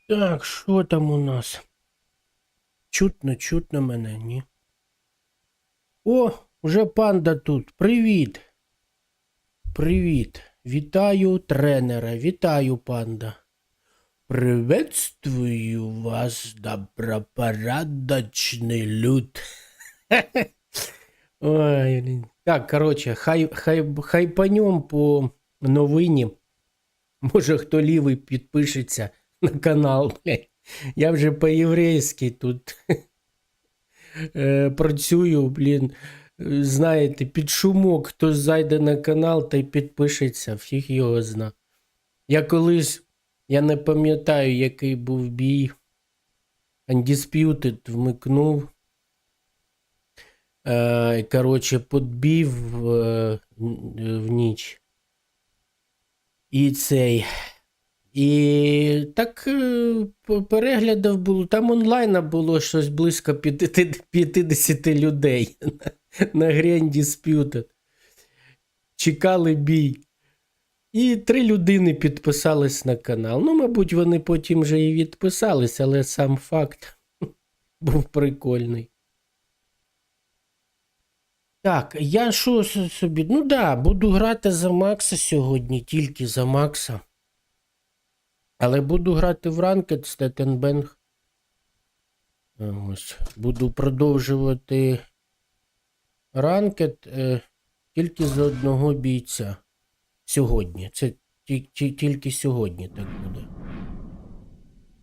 Так, що там у нас? Чутно мене, ні? О, уже панда тут. Привіт. Привіт. Вітаю тренера. Вітаю, панда. Приветствую вас, добропорядочний люд. Ой, блін. Так, короче, хайпанем по новині. Може, хто лівий підпишеться на канал, блядь. Я вже по-єврейськи тут працюю, блін. Знаєте, під шумок, хто зайде на канал та й підпишеться, фіг його зна. Я не пам'ятаю, який був бій. Undisputed вмикнув. Коротше, подбів в ніч. І цей. І так переглядів було. Там онлайна було щось близько 50 людей на грі Undisputed. Чекали бій. І 3 людини підписались на канал. Ну, мабуть, вони потім вже і відписались, але сам факт був прикольний. Так, я що собі? Ну да, буду грати за Макса сьогодні, тільки за Макса. Але буду грати в ранкед Стетенбенг. Ось. Буду продовжувати ранкед тільки за одного бійця. Сьогодні. Це тільки сьогодні так буде.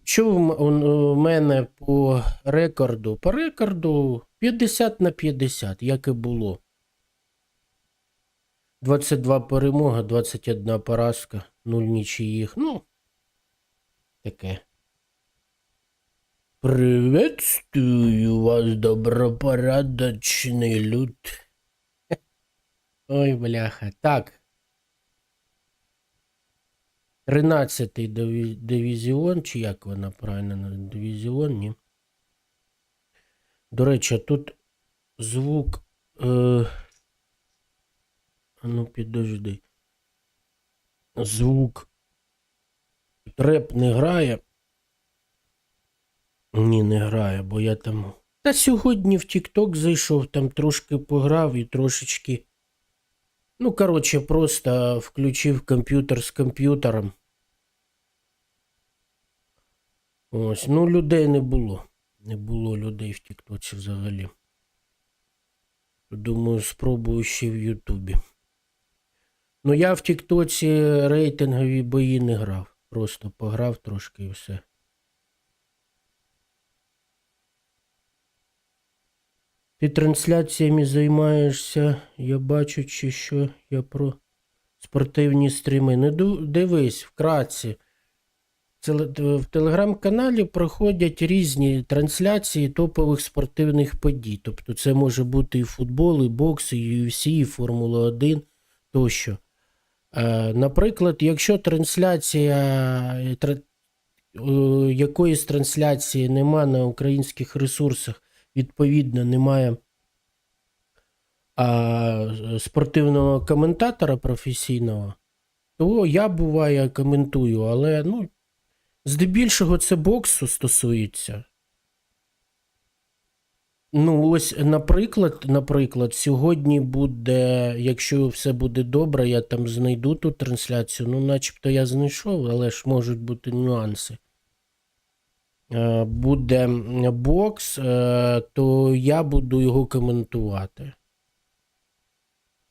Що у мене по рекорду? По рекорду 50/50, як і було. 22 перемога, 21 поразка, 0 нічиїх. Ну, таке. Приветствую вас, добропорядочний люд. Ой, бляха. Так. 13-й дивізіон, чи як вона правильно, дивізіон, ні. До речі, тут звук, ну підожди. Звук треп не грає. Ні, не грає, бо я там... Та сьогодні в TikTok зайшов, там трошки пограв і трошечки... Ну, коротше, просто включив комп'ютер з комп'ютером. Ось, ну, людей не було. Не було людей в Тіктоці взагалі. Думаю, спробую ще в Ютубі. Ну, я в Тіктоці рейтингові бої не грав. Просто пограв трошки і все. Ти трансляціями займаєшся, я бачу, чи що я про спортивні стріми. Не дивись, вкратце. В телеграм-каналі проходять різні трансляції топових спортивних подій. Тобто це може бути і футбол, і бокс, і UFC, і Формула 1 тощо. Наприклад, якщо якоїсь трансляції нема на українських ресурсах, відповідно, немає спортивного коментатора професійного, то я, буває, коментую, але, ну, здебільшого це боксу стосується. Ну, ось, наприклад, сьогодні буде, якщо все буде добре, я там знайду ту трансляцію, ну, начебто я знайшов, але ж можуть бути нюанси. Буде бокс, то я буду його коментувати.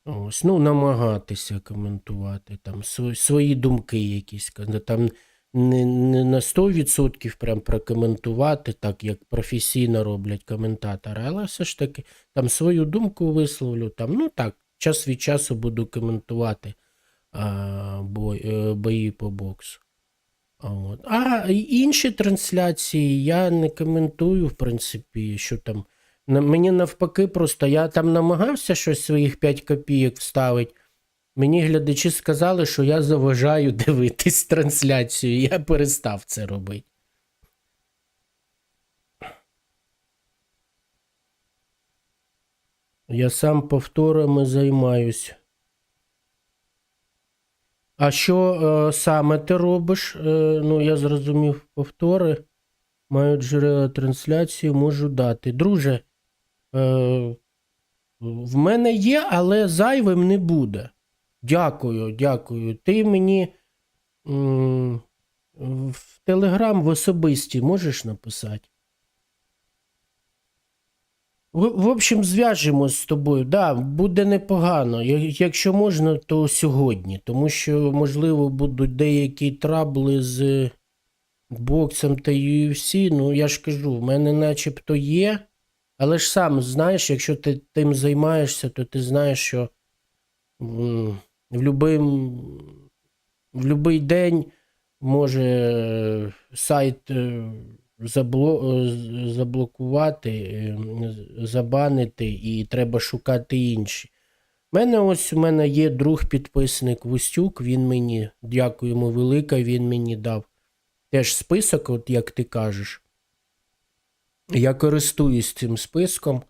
Ось, ну, намагатися коментувати, там, свої думки якісь, там, не на 100% прям прокоментувати, так як професійно роблять коментатори, але все ж таки там свою думку висловлю, там, ну так, час від часу буду коментувати бої по боксу. А інші трансляції я не коментую, в принципі, що там. Мені навпаки просто, я там намагався щось своїх 5 копійок вставити. Мені глядачі сказали, що я заважаю дивитись трансляцію. Я перестав це робити. Я сам повторами займаюсь. А що саме ти робиш? Ну, я зрозумів, повтори. Маю джерела трансляції, можу дати. Друже, в мене є, але зайвим не буде. Дякую, дякую. Ти мені в Телеграм в особисті можеш написати? В общем, зв'яжемось з тобою. Да, буде непогано. Якщо можна, то сьогодні. Тому що, можливо, будуть деякі трабли з боксом та UFC. Ну, я ж кажу, в мене начебто є. Але ж сам знаєш, якщо ти тим займаєшся, то ти знаєш, що в будь-який день може сайт заблокувати, забанити, і треба шукати інші. У мене є друг-підписник Вустюк, він мені, дякую йому велике, він мені дав теж список, от як ти кажеш. Я користуюсь цим списком,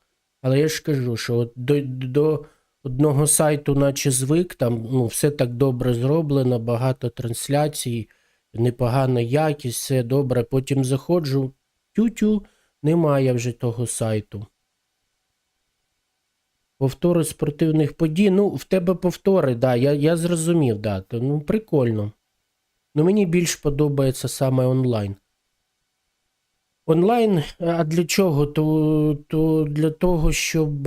але я ж кажу, що от до одного сайту наче звик, там все так добре зроблено, багато трансляцій, непогана якість, все добре. Потім заходжу, тю-тю, немає вже того сайту. Повтори спортивних подій. Ну, в тебе повтори, да, я зрозумів, да, то, прикольно. Ну, мені більш подобається саме онлайн. Онлайн, а для чого? То для того, щоб,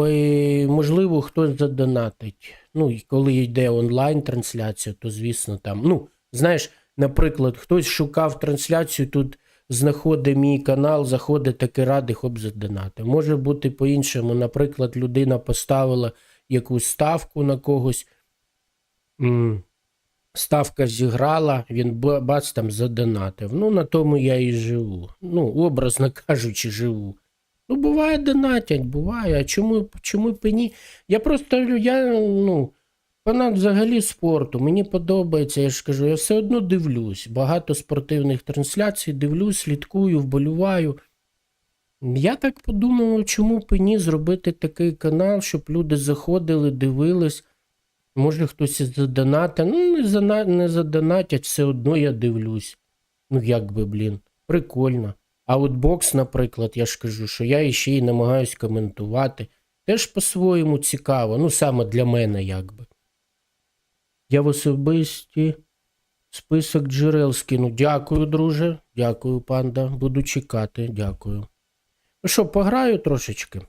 можливо, хтось задонатить. Ну, і коли йде онлайн-трансляція, то, звісно, там, знаєш, наприклад, хтось шукав трансляцію, тут знаходить мій канал, заходить такий радий, хоп, задонатив. Може бути по-іншому, наприклад, людина поставила якусь ставку на когось, ставка зіграла, він бац там задонатив. Ну, на тому я і живу. Ну, образно кажучи, живу. Ну, буває донатять, буває. А чому б і ні? Я просто, фанат взагалі спорту. Мені подобається, я ж кажу, я все одно дивлюсь. Багато спортивних трансляцій, дивлюсь, слідкую, вболіваю. Я так подумав, чому б і ні зробити такий канал, щоб люди заходили, дивились. Може хтось і задонатить. Не задонатять, все одно я дивлюсь. Прикольно. А от бокс, наприклад, я ж кажу, що я іще й намагаюсь коментувати. Теж по-своєму цікаво, саме для мене якби. Я в особисті список джерел скину. Дякую, друже. Дякую, панда. Буду чекати. Дякую. Ну що, пограю трошечки?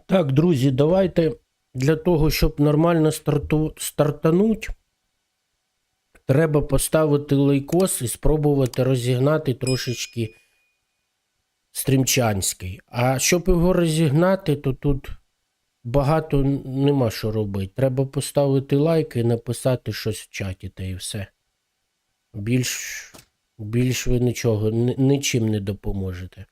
Так, друзі, давайте для того, щоб нормально стартануть, треба поставити лайкос і спробувати розігнати трошечки стрімчанський. А щоб його розігнати, то тут багато нема що робити. Треба поставити лайк і написати щось в чаті, та і все. Більш ви нічим не допоможете.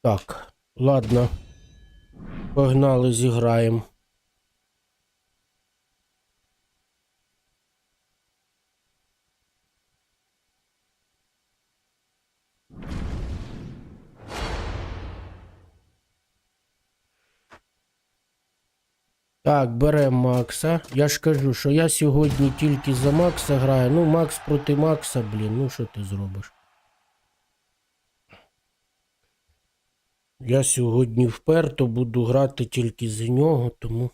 Так, ладно. Погнали, зіграємо. Так, беремо Макса. Я ж кажу, що я сьогодні тільки за Макса граю. Макс проти Макса, що ти зробиш? Я сьогодні вперто буду грати тільки за нього, тому...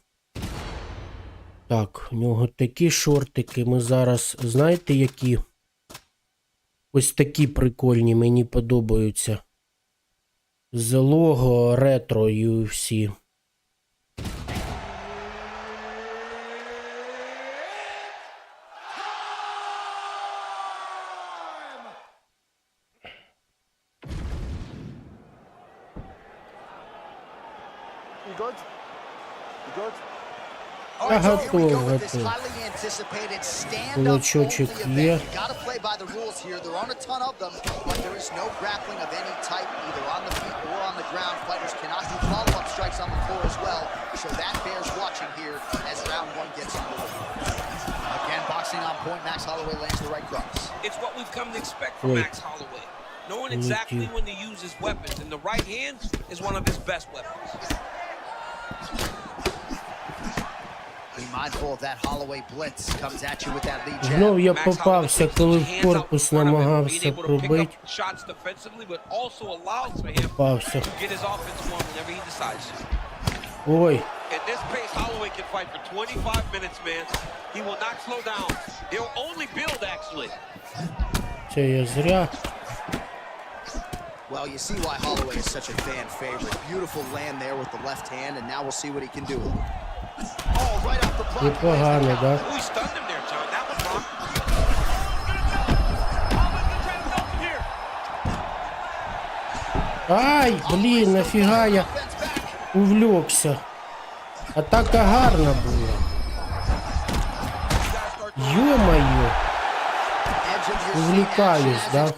Так, у нього такі шортики. Ми зараз, знаєте, які? Ось такі прикольні, мені подобаються. З лого ретро UFC. Готово. Кулачочок є. It's what we've come to expect from Max Holloway. knowing exactly when to use his weapons, and the right hand is one of his best weapons. Be mindful of that Holloway blitz comes at you with that lead jab. Знов я попався, коли в корпус намагався пробити. Попався. Ой. At this pace, Holloway can fight for 25 minutes, man. He will not slow down. He'll only build, actually. Це я зря. Well, you see why Holloway is such a fan favorite. Beautiful land there with the left hand, and now we'll see what he can do. Oh, right off the block. Непогано, да? Oh, he stunned him there, John. That was wrong. Ай, блін, нафіга я увлекся. Атака гарна була. Ё-моё. Увлекаюсь, да?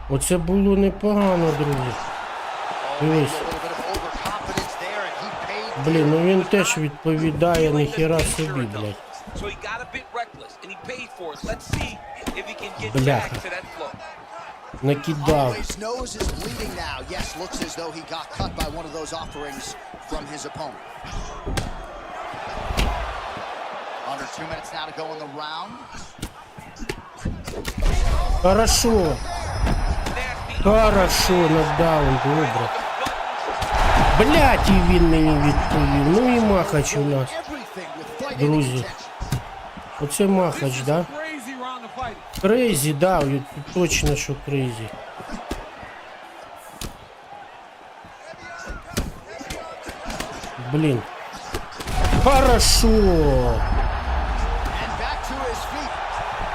Оце було непогано, друзі. Дивись. Блін, ну він теж відповідає, ніхера собі, блядь. Бляха. Накидав. Хорошо. Хорошо, нокдаун, добре. Блядь, і він мені відповів. Ну і махач у нас. Друзі. Оце махач, да? Крейзі, да, точно, що крейзі. Блін. Хорошо.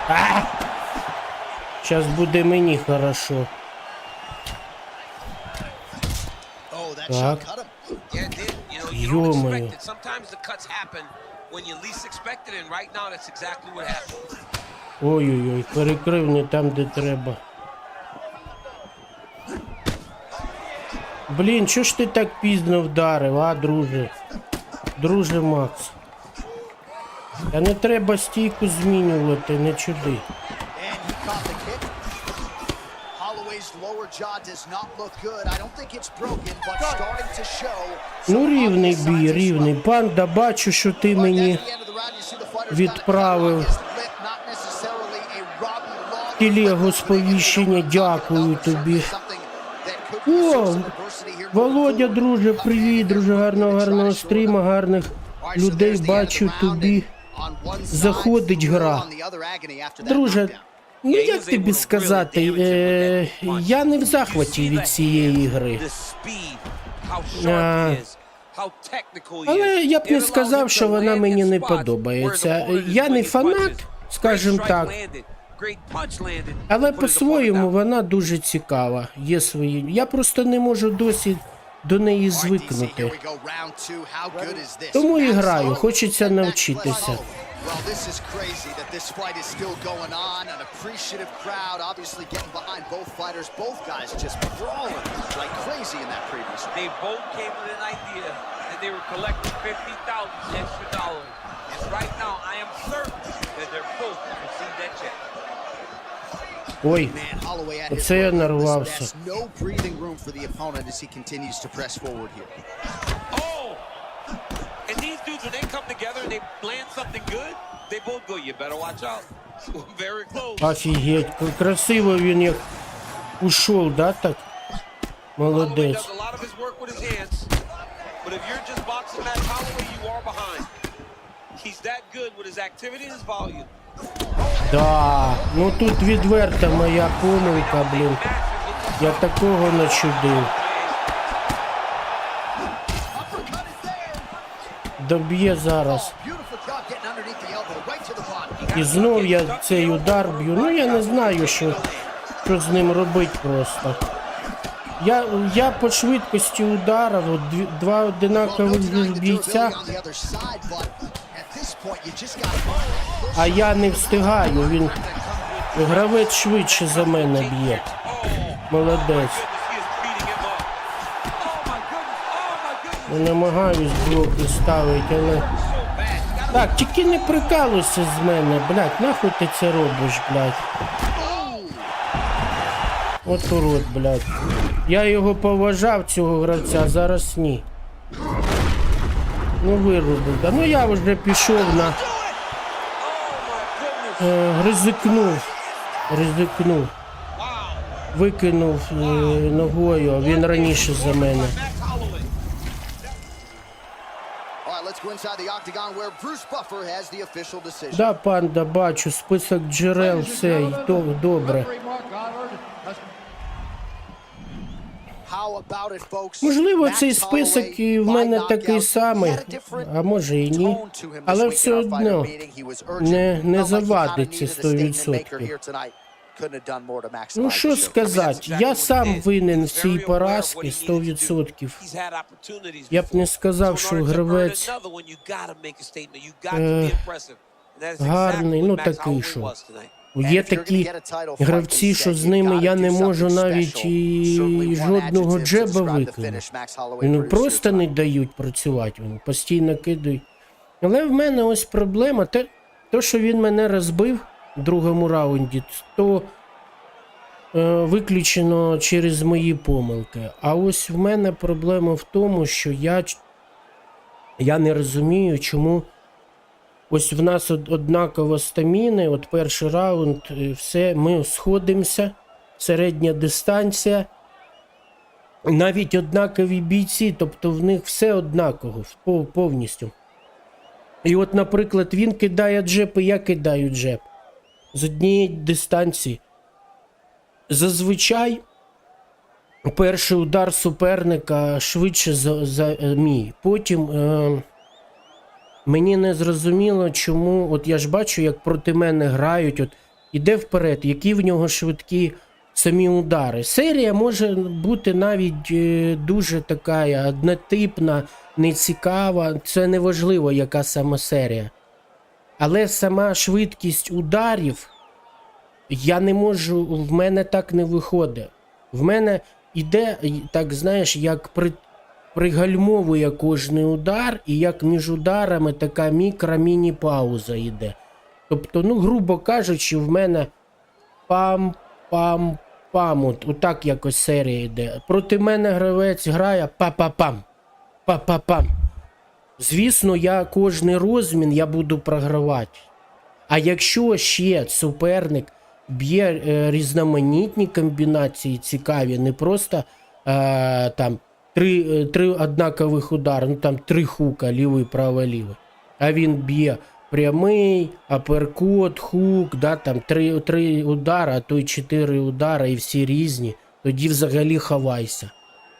А! Сейчас буде мені хорошо. Так. Ё-моё. Ой-ой-ой, перекрив не там, де треба. Блін, чого ж ти так пізно вдарив, а, друже? Друже Макс. Та не треба стійку змінювати, не чуди. Ну, рівний бій, рівний. Панда, бачу, що ти мені відправив телегу сповіщення, дякую тобі. О, Володя, друже, привіт, друже, гарного стріма, гарних людей бачу тобі. Заходить гра. Друже, ну як тобі сказати, я не в захваті від цієї гри. Але я б не сказав, що вона мені не подобається. Я не фанат, скажімо так. Але по-своєму вона дуже цікава. Є свої. Я просто не можу досі до неї звикнути. Тому і граю, хочеться навчитися. Well, this is crazy that this fight is still going on. An appreciative crowd, obviously getting behind both fighters. Both guys just brawling like crazy in that previous one. They both came with an idea that they were collecting $50,000 extra dollars. And right now, I am certain that they're both going to receive that check. Ой, оце я нарвався. No breathing room for the opponent as he continues to press forward here. Oh! And these dudes, when they come together and they land something good, they both go, you better watch out. Very close. Офігеть, красиво він як ушов, да, так? Молодець. Does a lot of his work with his hands, but if you're just boxing Matt Holloway, you are behind. He's that good with his activity and his volume. Да, ну тут відверта моя помилка, блін. Я такого не чудив. Доб'є зараз. І знов я цей удар б'ю. Ну я не знаю, що з ним робити просто. Я по швидкості удара, от два одинакових бійця. А я не встигаю, він гравець швидше за мене б'є. Молодець. Намагаюсь блоки ставити, але... Так, тільки не прикалуйся з мене, блядь, нахуй ти це робиш, блядь. От урод, блядь. Я його поважав, цього гравця, а зараз ні. Ну вирубив, да. Ну я вже пішов на... Ризикнув. Викинув ногою, а він раніше за мене. Да, панда, бачу, список джерел, все, і то добре. Можливо, цей список і в мене такий самий, а може і ні. Але все одно не завадить це 100%. Ну що сказати, я сам винен в цій поразці 100%. Я б не сказав, що гравець гарний, ну такий, що. Є такі гравці, що з ними я не можу навіть і жодного джеба викинути. Ну просто не дають працювати, вони постійно кидають. Але в мене ось проблема, те, що він мене розбив в другому раунді, то виключено через мої помилки. А ось в мене проблема в тому, що я не розумію, чому ось в нас однаково стаміни, от перший раунд, все, ми сходимося, середня дистанція, навіть однакові бійці, тобто в них все однаково, повністю. І от, наприклад, він кидає джеб, і я кидаю джеб з однієї дистанції. Зазвичай перший удар суперника швидше за мій. Потім мені не зрозуміло, чому, от я ж бачу, як проти мене грають, от іде вперед, які в нього швидкі самі удари. Серія може бути навіть дуже така однотипна, нецікава, це не важливо, яка сама серія. Але сама швидкість ударів, я не можу, в мене так не виходить. В мене іде, так знаєш, як пригальмовує кожний удар, і як між ударами така мікро-міні-пауза йде. Тобто, ну, грубо кажучи, в мене пам-пам-пам, отак якось серія йде. Проти мене гравець грає па-па-пам, па-па-пам. Звісно, я кожний розмін я буду програвати. А якщо ще суперник б'є різноманітні комбінації цікаві, не просто там три однакових удари, ну там 3 хука, лівий, правий, лівий. А він б'є прямий, аперкот, хук, да, там 3 удари, а то й 4 удари, і всі різні. Тоді взагалі ховайся.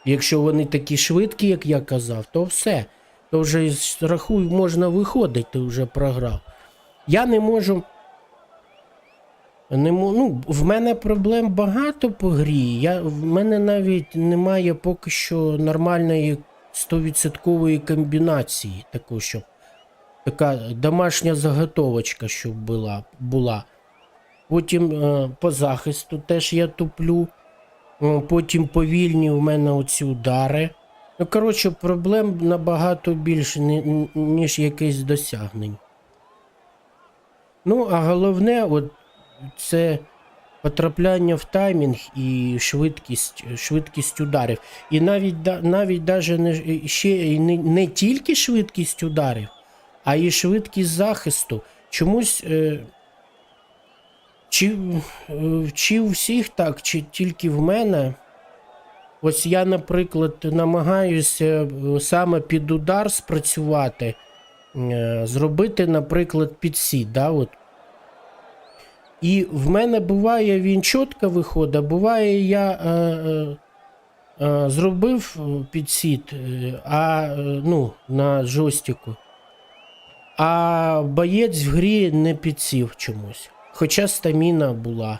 Якщо вони такі швидкі, як я казав, то все. То вже рахуй, можна виходити, ти вже програв. Я не можу... Ну, в мене проблем багато по грі. В мене навіть немає поки що нормальної 100% комбінації. Таку, щоб така домашня заготовочка, щоб була. Потім по захисту теж я туплю. Потім повільні в мене оці удари. Ну, коротше, проблем набагато більше, ніж якесь досягнень. Ну, а головне, от, це потрапляння в таймінг і швидкість ударів. І навіть не тільки швидкість ударів, а і швидкість захисту. Чомусь, чи у всіх так, чи тільки в мене. Ось я, наприклад, намагаюся саме під удар спрацювати, зробити, наприклад, підсід, да, от. І в мене буває, він чітко виходить, буває, я зробив підсід, ну, на джойстику, а боєць в грі не підсів чомусь, хоча стаміна була.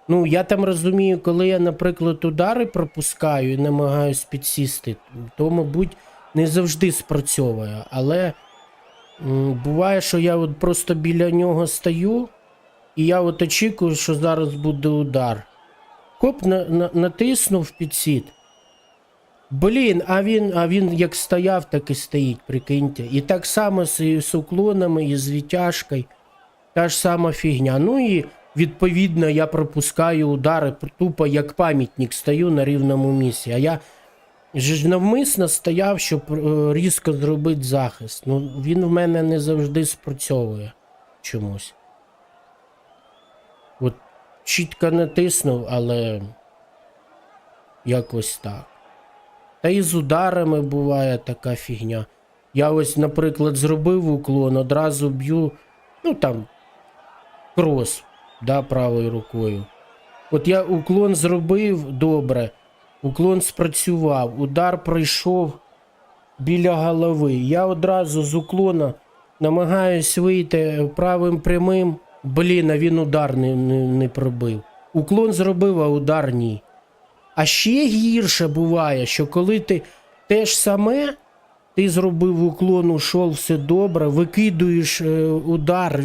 Ну, я там розумію, коли я, наприклад, удари пропускаю і намагаюсь підсісти, то, мабуть, не завжди спрацьовує, але буває, що я от просто біля нього стою, і я от очікую, що зараз буде удар. Хоп, натиснув підсід. Блін, а він як стояв, так і стоїть, прикиньте. І так само з уклонами, і з відтяжкою. Та ж сама фігня. Ну і відповідно я пропускаю удари тупо як пам'ятник стою на рівному місці. А я ж навмисно стояв, щоб різко зробити захист. Ну він в мене не завжди спрацьовує чомусь. От чітко натиснув, але якось так. Та і з ударами буває така фігня. Я ось, наприклад, зробив уклон, одразу б'ю, ну там, крос, да, правою рукою. От я уклон зробив добре, уклон спрацював, удар пройшов біля голови. Я одразу з уклона намагаюсь вийти правим прямим, блін, а він удар не пробив. Уклон зробив, а удар ні. А ще гірше буває, що коли ти те ж саме, ти зробив уклон, ушов, все добре, викидуєш удар,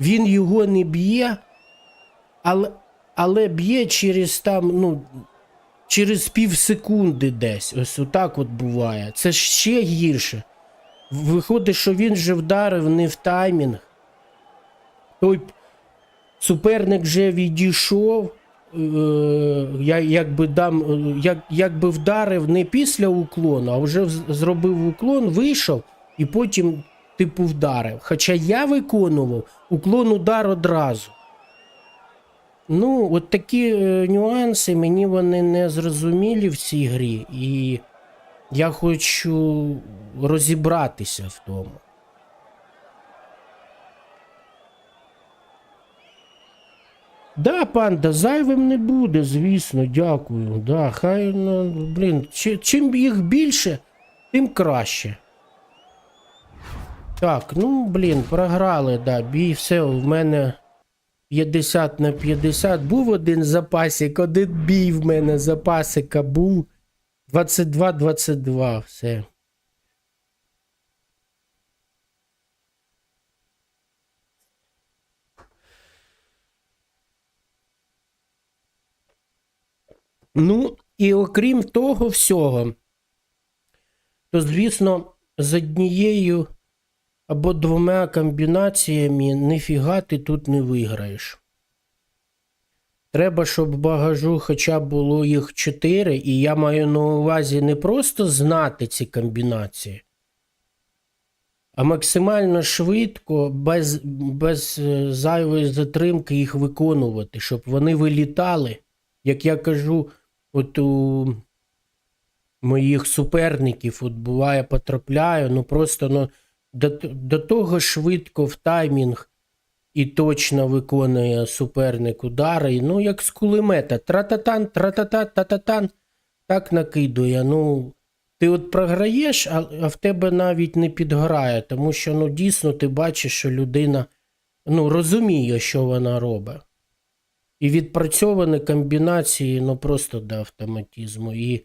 він його не б'є, але б'є через там, ну, через півсекунди десь. Ось отак от буває. Це ще гірше. Виходить, що він вже вдарив не в таймінг. Той суперник вже відійшов. Я якби вдарив не після уклону, а вже зробив уклон, вийшов і потім типу вдарив. Хоча я виконував уклон-удар одразу. Ну, от такі нюанси, мені вони не зрозумілі в цій грі, і я хочу розібратися в тому. Да, панда, зайвим не буде, звісно, дякую. Да, хай, ну, блін, чим їх більше, тим краще. Так, ну, блін, програли, да, бій, все, в мене 50/50. Був один запасик, один бій в мене запасика був. 22-22, все. Ну, і окрім того всього, то, звісно, з однією або двома комбінаціями ніфіга ти тут не виграєш. Треба, щоб багажу хоча б було їх 4, і я маю на увазі не просто знати ці комбінації, а максимально швидко, без зайвої затримки їх виконувати, щоб вони вилітали. Як я кажу, от у моїх суперників, от буває, потрапляю, ну просто ну, до того швидко в таймінг і точно виконує суперник удари, ну як з кулемета, тра-та-тан, тра-та-та, та-та-тан, так накидує. Ну, ти от програєш, а в тебе навіть не підгорає, тому що ну дійсно ти бачиш, що людина ну розуміє, що вона робить. І відпрацьовані комбінації, ну просто до автоматизму. І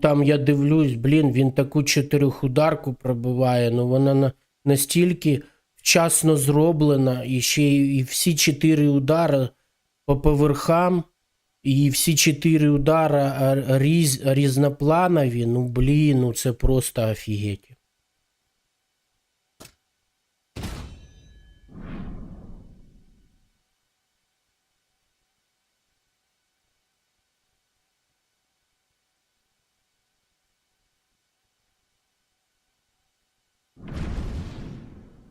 там я дивлюсь, блін, він таку 4-ударку пробиває, ну вона настільки вчасно зроблена, і ще і всі 4 удари по поверхам, і всі 4 удари різнопланові, ну блін, ну це просто офігеть.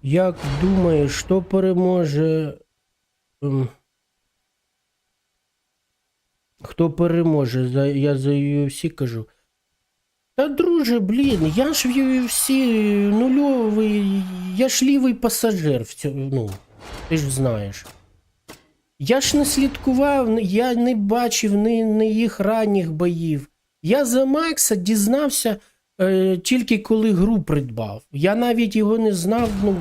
Як думаєш, хто переможе? Хто переможе? Я за UFC кажу. Та, друже, блін, я ж в UFC нульовий, я ж лівий пасажир в цьому, ну, ти ж знаєш. Я ж не слідкував, я не бачив ні їх ранніх боїв. Я за Макса дізнався тільки коли гру придбав. Я навіть його не знав, ну,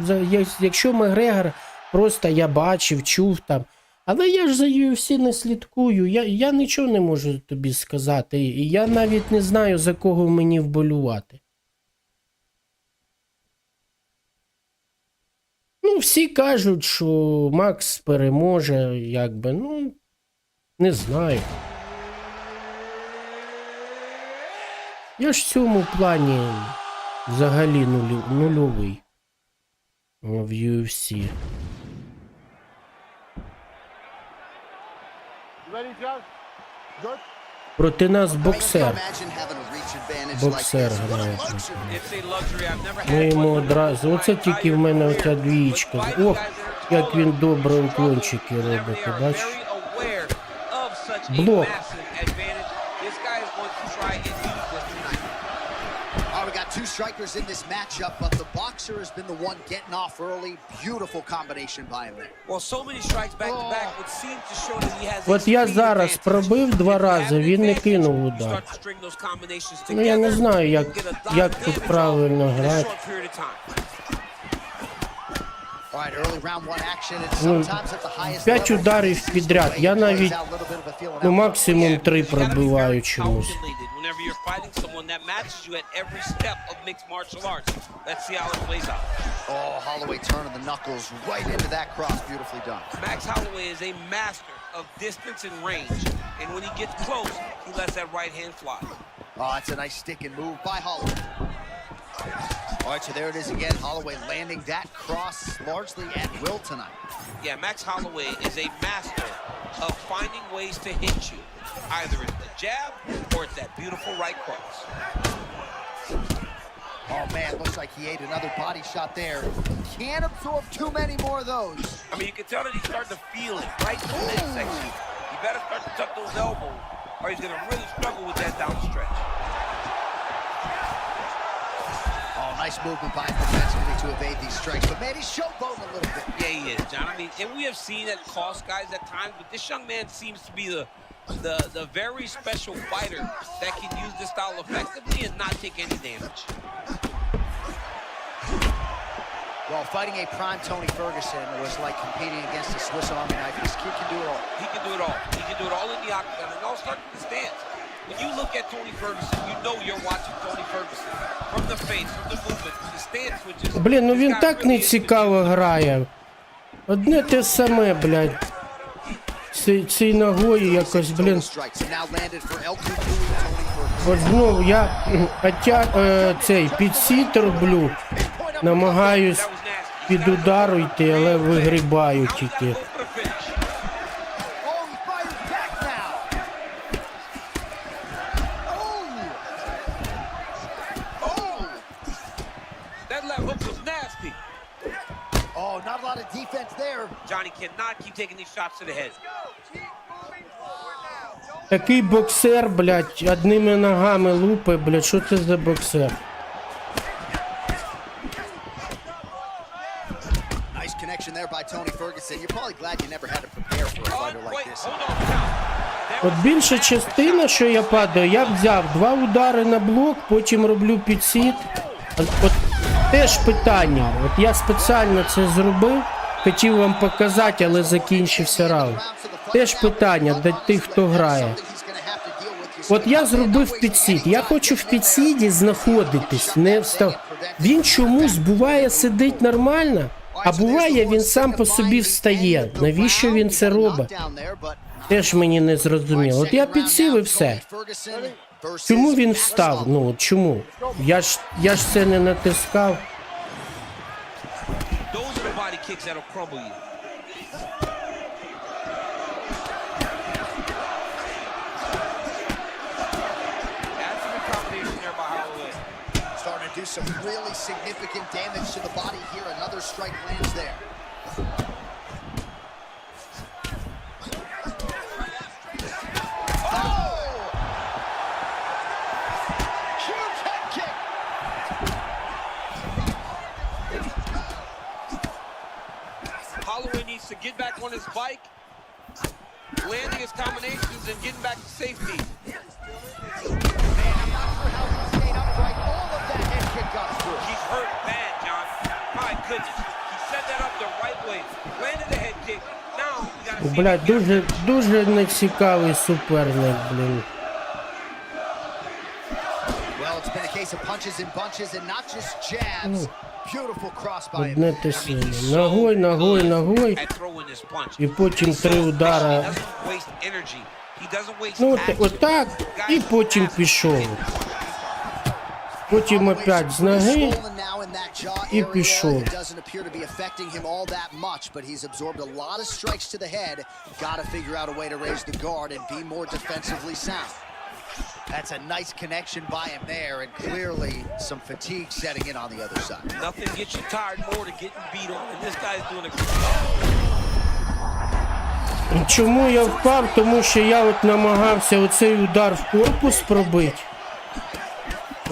якщо Макгрегор просто я бачив, чув там. Але я ж за UFC не слідкую, я нічого не можу тобі сказати. І я навіть не знаю, за кого мені вболювати. Ну, всі кажуть, що Макс переможе, якби, ну, не знаю. Я ж в цьому плані взагалі нульовий в UFC. Проти нас боксер. Боксер грає. Ми йому одразу. Оце тільки в мене оця двічка. Ох, як він добре уклончики робить, ти бачиш? Блок. We got two strikers in this matchup, but the boxer has been the one getting off early. Beautiful combination by him there. Well, so many strikes back to back would seem to show that he has. От я зараз пробив 2 рази, він не кинув удар. Ну я не знаю, як тут правильно грати. All right, early round one action, and sometimes at the highest 5 level, ударів підряд. Я навіть, ну, максимум 3 пробиваю чомусь. Whenever you're fighting someone that matches you at every step of mixed martial arts. Let's see how it plays out. Oh, Holloway turning the knuckles right into that cross. Beautifully done. Max Holloway is a master of distance and range. And when he gets close, he lets that right hand fly. Oh, that's a nice stick and move by Holloway. All right, so there it is again. Holloway landing that cross largely at will tonight. Yeah, Max Holloway is a master of finding ways to hit you. Either it's the jab or it's that beautiful right cross. Oh, man, looks like he ate another body shot there. Can't absorb too many more of those. I mean, you can tell that he's starting to feel it right in the midsection. You better start to tuck those elbows or he's going to really struggle with that down stretch. Oh, nice movement by him defensively to evade these strikes. But, man, he's showboating a little bit. Yeah, he is, John. I mean, and we have seen that cost guys at times, but this young man seems to be the very special fighter that can use this style effectively and not take any damage. Well, fighting a prime Tony Ferguson was like competing against a Swiss Army knife. This kid can do it all. He can do it all. He can do it all in the octagon. And it all starts with the stance. When you look at Tony Ferguson, you know you're watching Tony Ferguson. From the face, from the movement, the stance switches. Блін, ну він так не цікаво грає. Одне те саме, блядь. Цій ногою якось, блін. От знов я цей підсіт роблю. Намагаюсь під удару йти, але вигрібаю тільки. Johnny cannot keep taking these shots to the head. Такий боксер, блядь, одними ногами лупи, блядь, що це за боксер? Nice connection there by Tony Ferguson. You're probably glad you never had to prepare for a fighter like this. От більша частина, що я падаю, я взяв 2 удари на блок, потім роблю підсід. От теж питання. От я спеціально це зробив, хотів вам показати, але закінчився раунд. Теж питання до тих, хто грає. От я зробив підсід. Я хочу в підсіді знаходитись, не встав. Він чомусь буває сидить нормально, а буває він сам по собі встає. Навіщо він це робить? Теж мені не зрозуміло. От я підсів і все. Чому він встав? Ну, от чому? Я ж це не натискав. Do some really significant damage to the body here. Another strike lands there. Oh! Huge head kick. Holloway needs to get back on his bike, landing his combinations and getting back to safety. He's hurt bad, John. My goodness. He set that up the right way. Landed the head kick. Now we gotta see. Блядь, дуже нецікавий суперник, блін. Well, it's been a case of punches and bunches and not just jabs. Beautiful cross by him. Одне те саме. Ногой. І потім 3 удара. Ну, отак. І потім пішов. Потім опять з ноги і пішов. It doesn't appear to be affecting him all that much, but he's absorbed a lot of strikes to the head. Got to figure out a way to raise the guard and be more defensively sound. That's a nice connection by him there, and clearly some fatigue setting in on the other side. Nothing gets you tired more than getting beat on, and this guy's doing a good job. Чому я впав? Тому що я от намагався оцей удар в корпус пробити.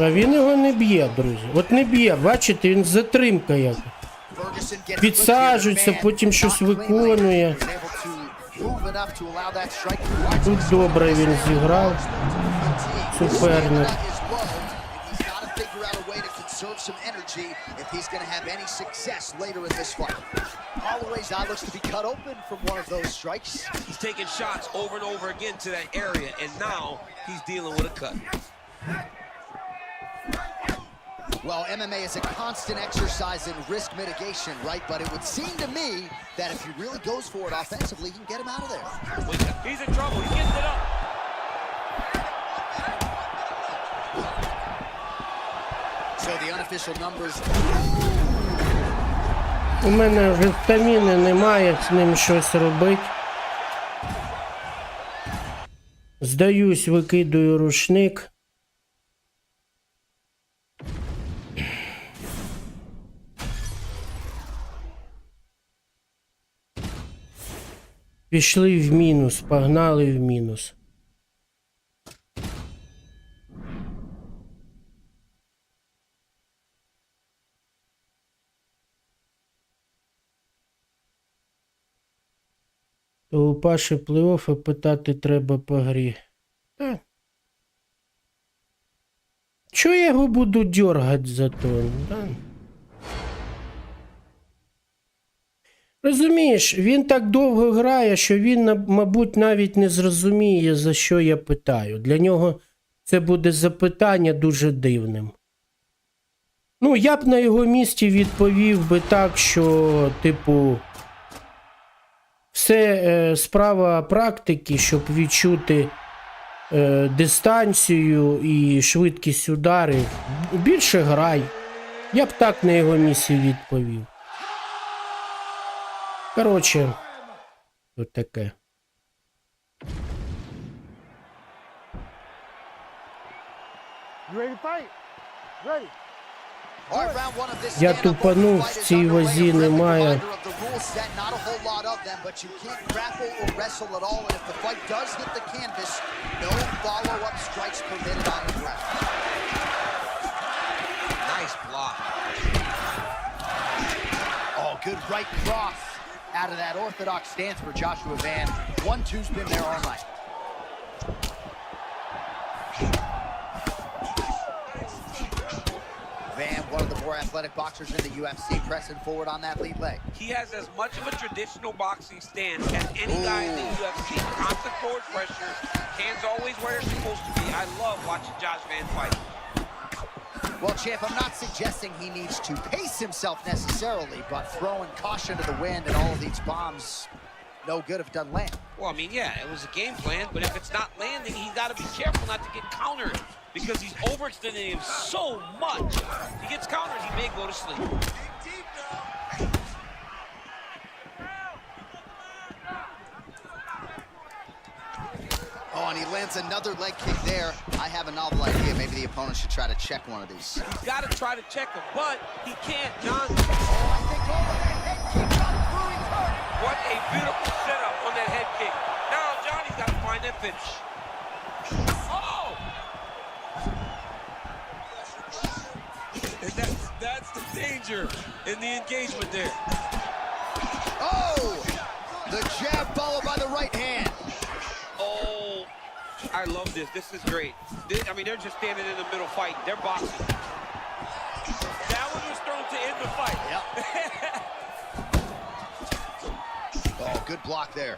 А він його не б'є, друзі. От не б'є, бачите, він затримка як. Підсаджується, потім щось виконує. Тут добре він зіграв. Суперник. Conserve some energy if he's going to have any success later in this fight. Holloway's eye looks to be cut open from one of those strikes. He's taking shots over and over again to that area, and now he's dealing with a cut. Well, MMA is a constant exercise in risk mitigation, right? But it would seem to me that if he really goes for it offensively, he can get him out of there. He's in trouble. He gets it up. So the unofficial numbers. У мене вже стаміни немає з ним щось робити. Здаюсь, викидаю рушник. Пішли в мінус, погнали в мінус. То у Паші плей-оффа питати треба по грі. Та. Чого я його буду дергати за то? Да? Розумієш, він так довго грає, що він, мабуть, навіть не зрозуміє, за що я питаю. Для нього це буде запитання дуже дивним. Ну, я б на його місці відповів би так, що, типу, все справа практики, щоб відчути дистанцію і швидкість ударів. Більше грай. Я б так на його місці відповів. Коротше, от таке. Я тупанув, в цій вазі немає. Good right cross out of that orthodox stance for Joshua Van. 1-2's been there all night. Van, one of the more athletic boxers in the UFC, pressing forward on that lead leg. He has as much of a traditional boxing stance as any guy in the UFC. Constant forward pressure, hands always where they're supposed to be. I love watching Josh Van fight. Well, Champ, I'm not suggesting he needs to pace himself necessarily, but throwing caution to the wind and all of these bombs, no good if it doesn't land. Well, I mean, yeah, it was a game plan, but if it's not landing, he's got to be careful not to get countered because he's overextending him so much. If he gets countered, he may go to sleep. Oh, and he lands another leg kick there. I have a novel idea. Maybe the opponent should try to check one of these. He's got to try to check him, but he can't, John. What a beautiful setup on that head kick. Now Johnny's got to find that finish. Oh! And that's the danger in the engagement there. Oh! The jab followed by the right hand. Oh, I love this. This is great. I mean, they're just standing in the middle fighting. They're boxing. That one was thrown to end the fight. Yep. Oh, good block there.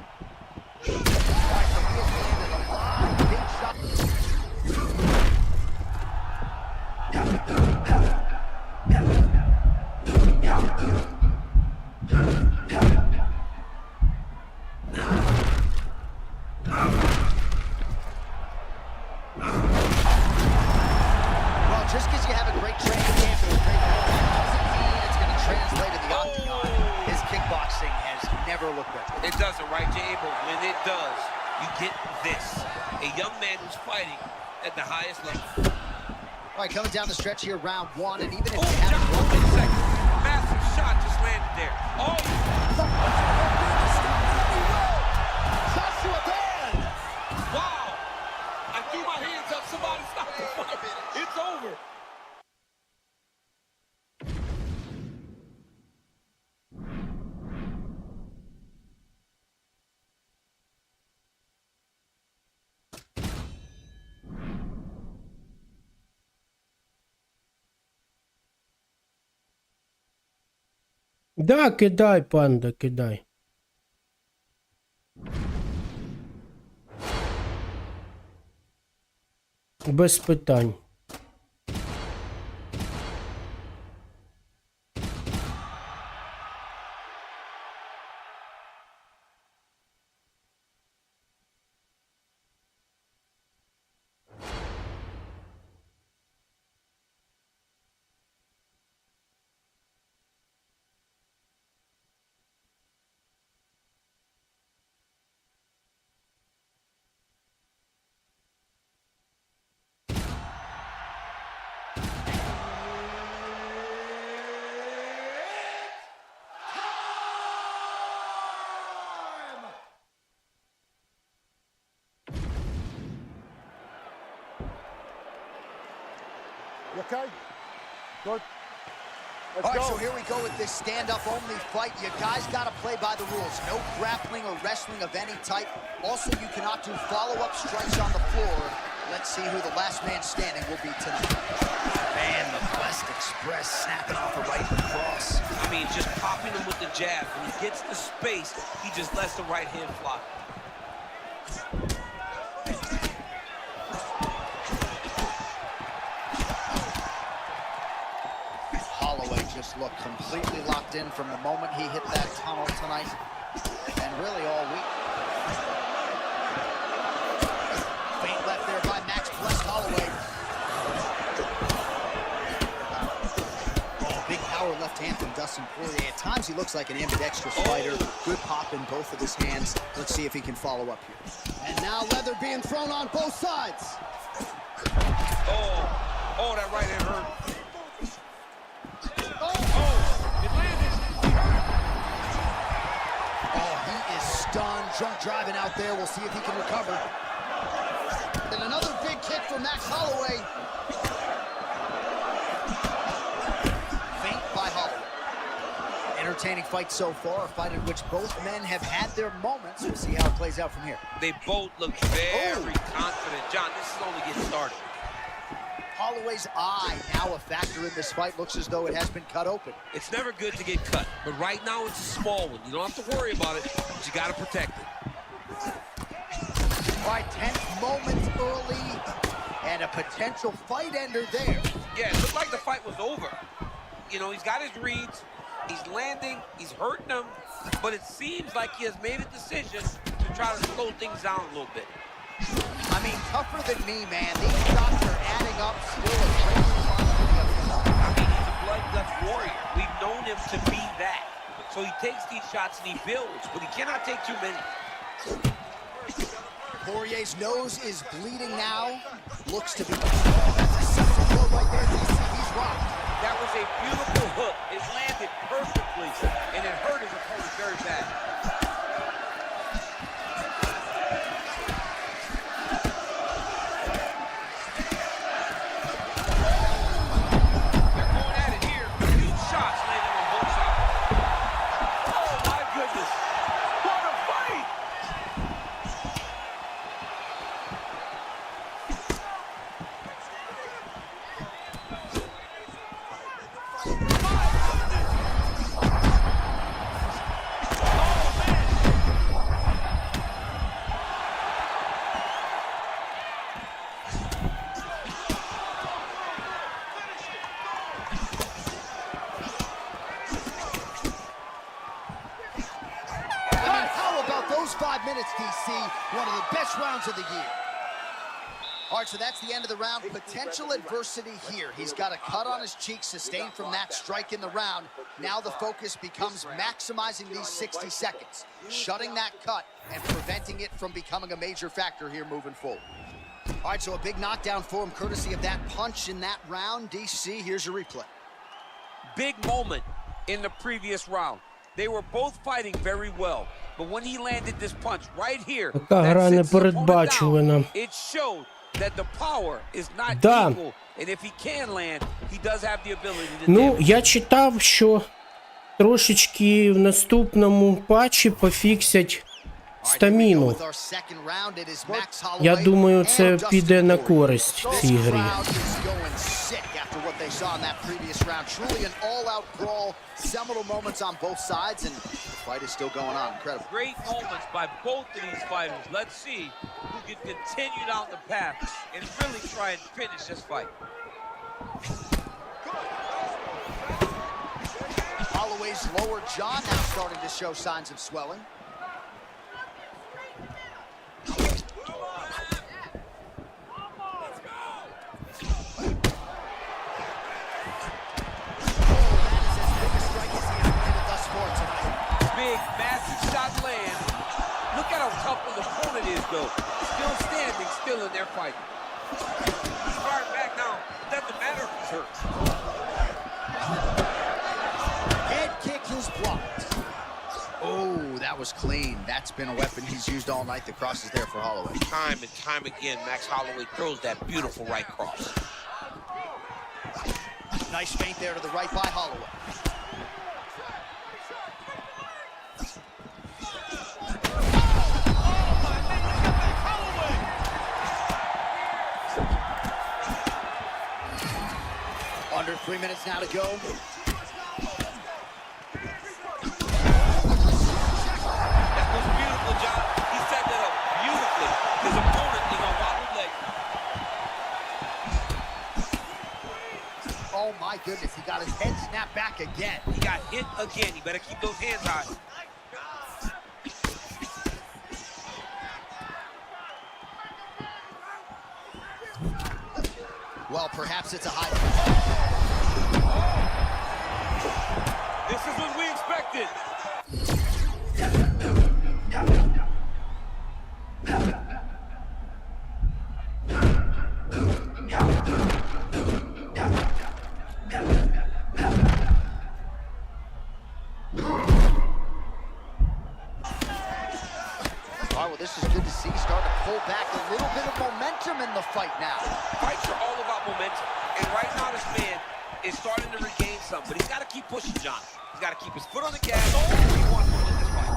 Just because you have a never look better. It doesn't, right, Jay? But when it does, you get this. A young man who's fighting at the highest level. All right, coming down the stretch here, round one, and even if Oh, you haven't John, won wait a second. Massive shot just landed there. Oh, Joshua Band! wow. I threw my hands up. Somebody stop the fight. It's over. Да, кидай, панда, кидай. Без питань. You okay? Good. Let's All right, go. so here we go with this stand-up only fight. You guys got to play by the rules. No grappling or wrestling of any type. Also, you cannot do follow-up strikes on the floor. Let's see who the last man standing will be tonight. Man, the West Express snapping off the right cross. I mean, just popping him with the jab. When he gets the space, he just lets the right hand fly. Holloway just looked completely locked in from the moment he hit that tunnel tonight, and really all week. Feint left there by Max Bless Holloway. Oh, big power left hand from Dustin Poirier. At times he looks like an ambidextrous fighter. Good pop in both of his hands. Let's see if he can follow up here. And now leather being thrown on both sides. Oh, that right hand hurt. Stunned, drunk driving out there. We'll see if he can recover. And another big kick for Max Holloway. Feint by Holloway. Entertaining fight so far, a fight in which both men have had their moments. We'll see how it plays out from here. They both look very confident. John, this is only getting started. Holloway's eye now a factor in this fight. Looks as though it has been cut open. It's never good to get cut, but right now it's a small one. You don't have to worry about it, but you got to protect it. All right, 10 moments early, and a potential fight ender there. Yeah, it looked like the fight was over. You know, he's got his reads, he's landing, he's hurting them, but it seems like he has made a decision to try to slow things down a little bit. I mean, tougher than me, man. These shots are adding up. Still a great responsibility up front. I mean, he's a bloodlust warrior. We've known him to be that. So he takes these shots and he builds, but he cannot take too many. Poirier's nose is bleeding now. Looks to be... That's a simple blow right there. He's rocked. That was a beautiful hook. It landed perfectly, and it hurt his opponent very bad. Those 5 minutes, DC, one of the best rounds of the year. All right, so that's the end of the round. Potential adversity here. He's got a cut on his cheek sustained from that strike in the round. Now the focus becomes maximizing these 60 seconds, shutting that cut and preventing it from becoming a major factor here moving forward. All right, so a big knockdown for him courtesy of that punch in that round. DC, here's your replay. Big moment in the previous round. They were both fighting very well. But when he landed this punch right here, Така гра непередбачувана. it showed that the power is not Да. equal. And if he can land, he does have the ability to Ну, damage. я читав, що трошечки в наступному патчі пофіксять стаміну. Я думаю, це піде на користь в цій грі. Great moments by both of these fighters. Let's see who can continue down the path and really try and finish this fight. Holloway's lower jaw now starting to show signs of swelling. Big, massive shot lands. Look at how tough his opponent is, though. Still standing, still in their fight. He's firing back now. Doesn't matter if he's hurt. Head kick is blocked. Oh, that was clean. That's been a weapon he's used all night. The cross is there for Holloway. Time and time again, Max Holloway throws that beautiful right cross. Nice feint there to the right by Holloway. Under 3 minutes now to go. That was a beautiful job. He set that up beautifully. His opponent is on wobbled leg. Oh my goodness, he got his head snapped back again. He got hit again. He better keep those hands high. Well, perhaps it's a high. This is what we expected. All right, well, this is good to see. Start to pull back a little bit of momentum in the fight now. Fights are all about momentum. And right now, this man is starting to regain some. But he's got to keep pushing, John. He's got to keep his foot on the gas. He wants to win this fight.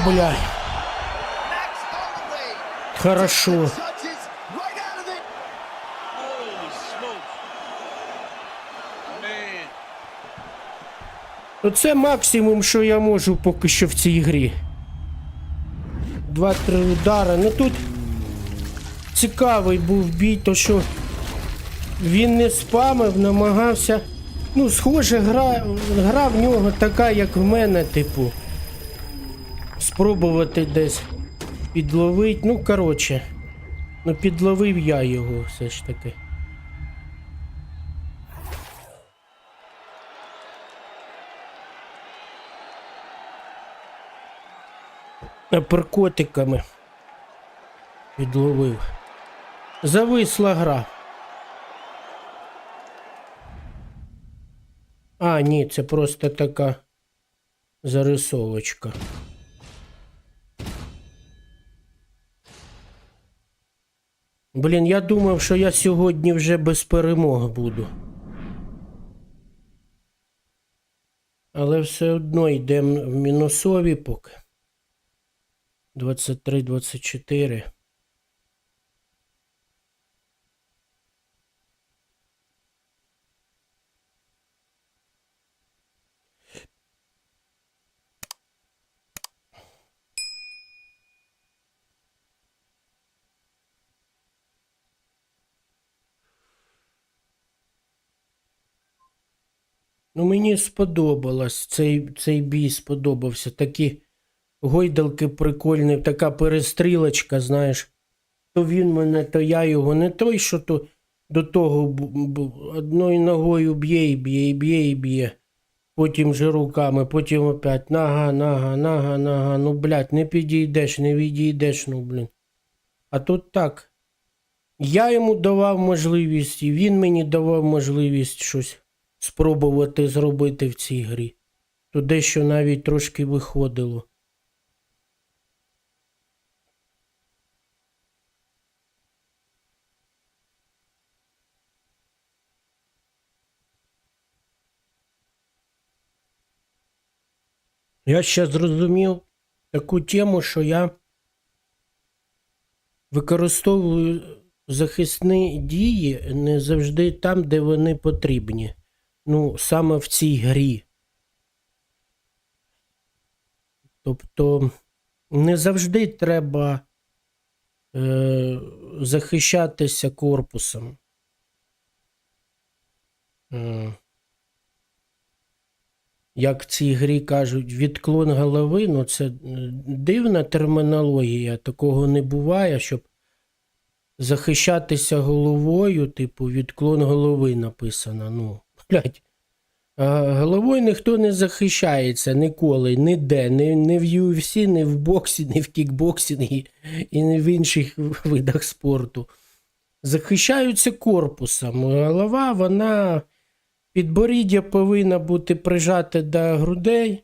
Бля. Max Holloway Хорошо. touches right out of it. Holy smokes. Man. Оце максимум, що я можу поки що в цій грі. 2-3 удари. Ну тут цікавий був бій, то що він не спамив, намагався. Ну, схоже, гра в нього така, як в мене, типу. Спробувати десь підловити. Ну, коротше. Ну, підловив я його все ж таки. Аперкотиками підловив. Зависла гра. А, ні, це просто така зарисовочка. Блін, я думав, що я сьогодні вже без перемог буду. Але все одно йдемо в мінусові поки. 23-24. Ну, мені сподобалось, цей бій сподобався. Такі гойдалки прикольні, така перестрілочка, знаєш. То він мене, то я його. Не той, що то до того одною ногою б'є і б'є, і б'є, і б'є. Потім же руками, потім опять нога. Ну, блядь, не підійдеш, не відійдеш, ну, блін. А тут так. Я йому давав можливість, і він мені давав можливість щось спробувати зробити в цій грі. То дещо навіть трошки виходило. Я ще зрозумів таку тему, що я використовую захисні дії не завжди там, де вони потрібні. Ну, саме в цій грі. Тобто, не завжди треба захищатися корпусом. Як в цій грі кажуть, відклон голови, ну це дивна термінологія, такого не буває, щоб захищатися головою, типу, відклон голови написано, ну, блядь. Головою ніхто не захищається ніколи, ніде, ні в UFC, ні в боксі, ні в кікбоксінгі і ні в інших видах спорту. Захищаються корпусом. Голова, вона, підборіддя повинна бути прижате до грудей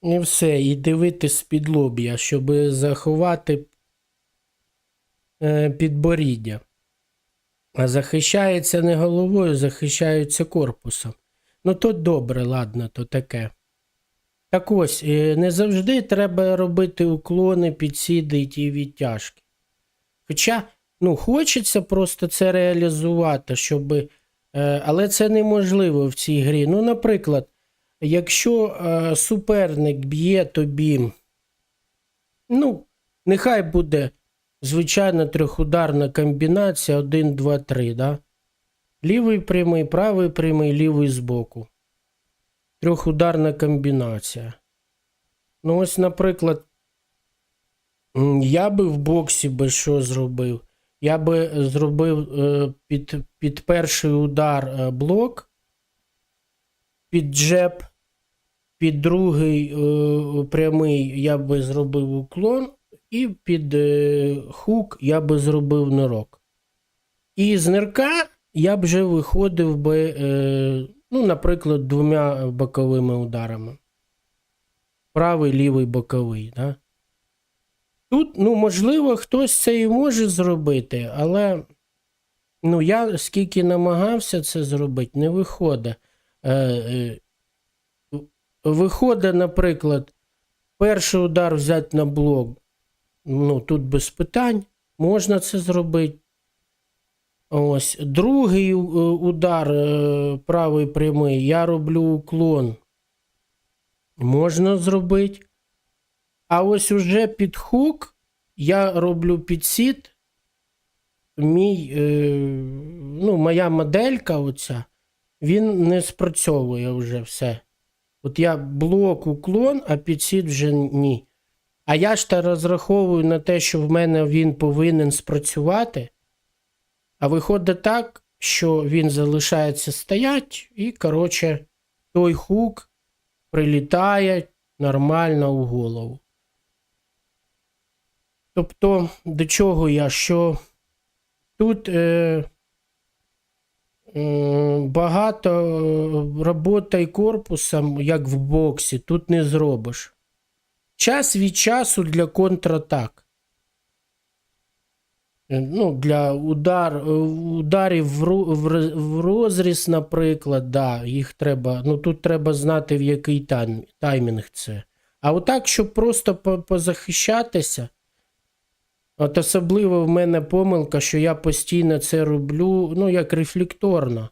і все, і дивитись з-під лоб'я, щоб заховати підборіддя. А захищається не головою, захищаються корпусом. Ну, то добре, ладно, то таке. Так ось, не завжди треба робити уклони, підсіди і відтяжки. Хоча, ну, хочеться просто це реалізувати, щоб... Але це неможливо в цій грі. Ну, наприклад, якщо суперник б'є тобі, ну, нехай буде звичайна трьохударна комбінація 1, 2, 3, да? Лівий прямий, правий прямий, лівий збоку. Трьохударна комбінація. Ну ось, наприклад, я би в боксі би що зробив? Я би зробив під перший удар блок, під джеб, під другий прямий я би зробив уклон, і під хук я би зробив нирок. І з нирка я б вже виходив би, ну, наприклад, 2 боковими ударами. Правий, лівий, боковий, да? Тут, ну, можливо, хтось це і може зробити, але, ну, я скільки намагався це зробити, не виходить. Виходить, наприклад, перший удар взяти на блок, ну, тут без питань, можна це зробити. Ось, другий удар правий прямий, я роблю уклон. Можна зробити. А ось уже під хук я роблю підсід. Ну, моя моделька оця, він не спрацьовує вже все. От я блок, уклон, а підсід вже ні. А я ж та розраховую на те, що в мене він повинен спрацювати. А виходить так, що він залишається стоять і, коротше, той хук прилітає нормально у голову. Тобто, до чого я? Що тут багато роботи корпусом, як в боксі, тут не зробиш. Час від часу для контратак. Ну, для ударів в розріз, наприклад, да, їх треба, ну, тут треба знати, в який таймінг це. А отак, щоб просто позахищатися, от особливо в мене помилка, що я постійно це роблю, ну, як рефлекторно.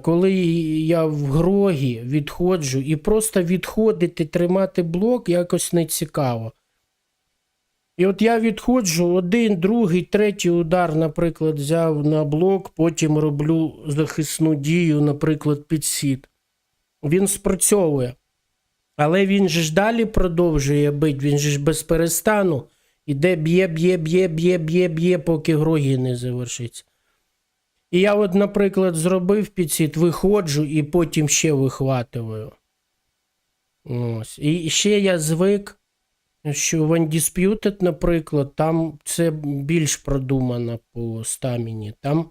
Коли я в грогі відходжу, і просто відходити, тримати блок якось не цікаво. І от я відходжу, 1, 2, 3 удар, наприклад, взяв на блок, потім роблю захисну дію, наприклад, підсід. Він спрацьовує. Але він же ж далі продовжує бити, він же ж без перестану. Іде б'є, поки грогі не завершиться. І я от, наприклад, зробив підсід, виходжу і потім ще вихватую. Ось. І ще я звик, що в Undisputed, наприклад, там це більш продумано по стаміні. Там,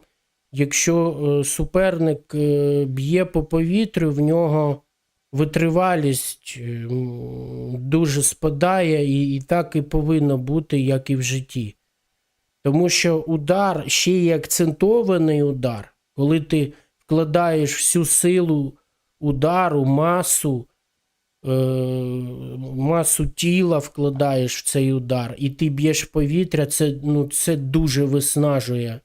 якщо суперник б'є по повітрю, в нього витривалість дуже спадає, і так і повинно бути, як і в житті. Тому що удар, ще й акцентований удар, коли ти вкладаєш всю силу удару, масу тіла вкладаєш в цей удар, і ти б'єш в повітря, це дуже виснажує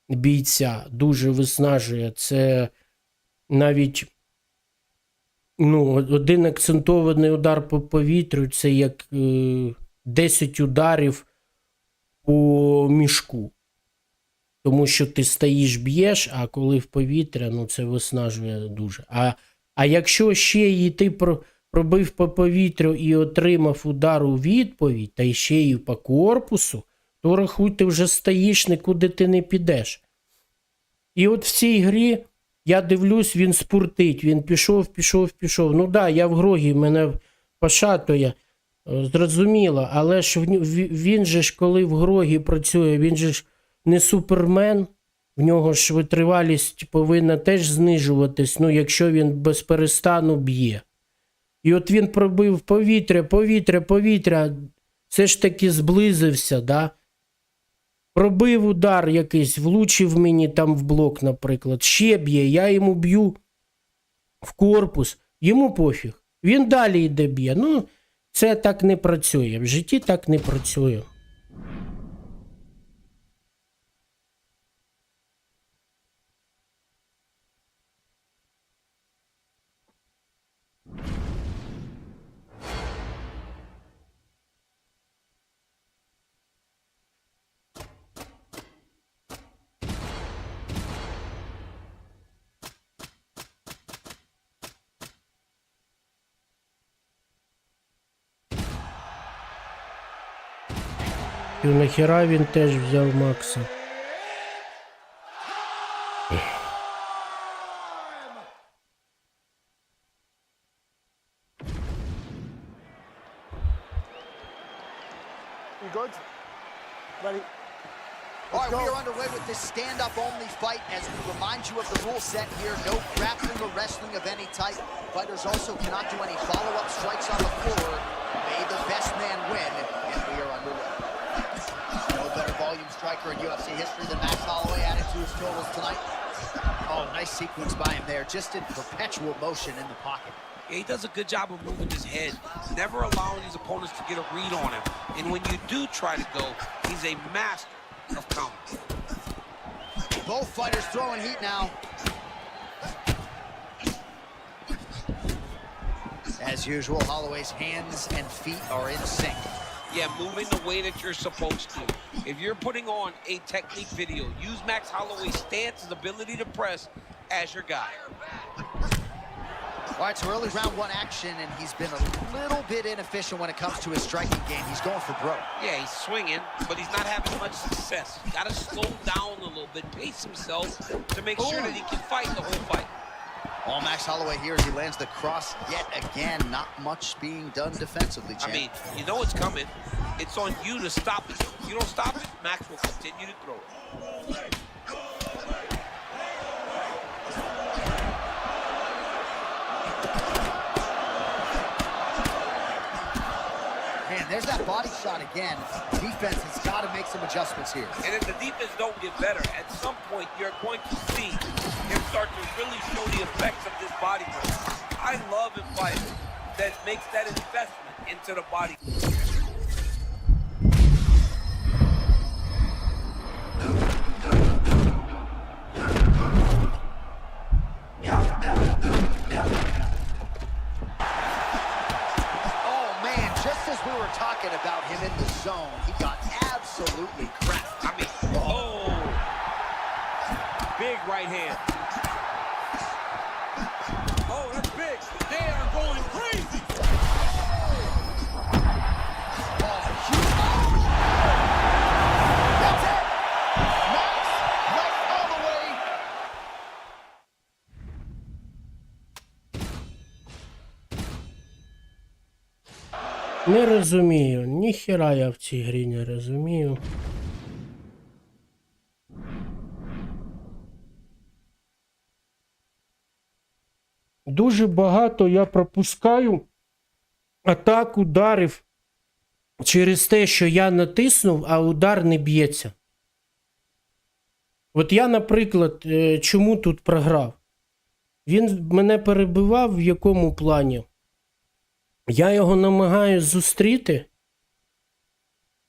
бійця, дуже виснажує. Це навіть один акцентований удар по повітрю, це як 10 ударів по мішку. Тому що ти стоїш, б'єш, а коли в повітря, це виснажує дуже. А якщо ще і ти пробив по повітрю і отримав удар у відповідь, та ще й по корпусу, то рахуй, ти вже стоїш, нікуди ти не підеш. І от в цій грі я дивлюсь, він спуртить, він пішов. Ну да, я в грогі, мене пошатує, зрозуміло, але ж він же ж, коли в грогі працює, він же ж не супермен, в нього ж витривалість повинна теж знижуватись, якщо він без перестану б'є. І от він пробив повітря, все ж таки зблизився, да? Пробив удар якийсь, влучив мені там в блок, наприклад, ще б'є, я йому б'ю в корпус, йому пофіг, він далі йде б'є. Це так не працює, в житті так не працює. І нахіра він теж взяв Макса. You good? Ready? All right, we are underway with this stand-up-only fight as we remind you of the rule set here. No grappling or wrestling of any type. Fighters also cannot do any follow-up strikes on the floor. May the best man win, and we are underway. No better volume striker in UFC history than Max Holloway added to his totals tonight. Oh, nice sequence by him there, just in perpetual motion in the pocket. Yeah, he does a good job of moving his head, never allowing his opponents to get a read on him. And when you do try to go, he's a master of counter. Both fighters throwing heat now. As usual, Holloway's hands and feet are in sync. Yeah, moving the way that you're supposed to. If you're putting on a technique video, use Max Holloway's stance, his ability to press as your guy. All right, so early round one action, and he's been a little bit inefficient when it comes to his striking game. He's going for broke. Yeah, he's swinging, but he's not having much success. He's got to slow down a little bit, pace himself to make sure that he can fight the whole fight. All Max Holloway here as he lands the cross yet again. Not much being done defensively, champ. I mean, you know it's coming. It's on you to stop it. If you don't stop it, Max will continue to throw it. Man, there's that body shot again. Defense has got to make some adjustments here. And if the defense don't get better, at some point you're going to see him start to really show the effects of this body work. I love a fighter that makes that investment into the body. We were talking about him in the zone. He got absolutely cracked. I mean, oh, big right hand. Oh, that's big. They are going crazy. Не розумію. Ніхіра я в цій грі не розумію. Дуже багато я пропускаю атак, ударів через те, що я натиснув, а удар не б'ється. От я, наприклад, чому тут програв? Він мене перебивав в якому плані? Я його намагаюся зустріти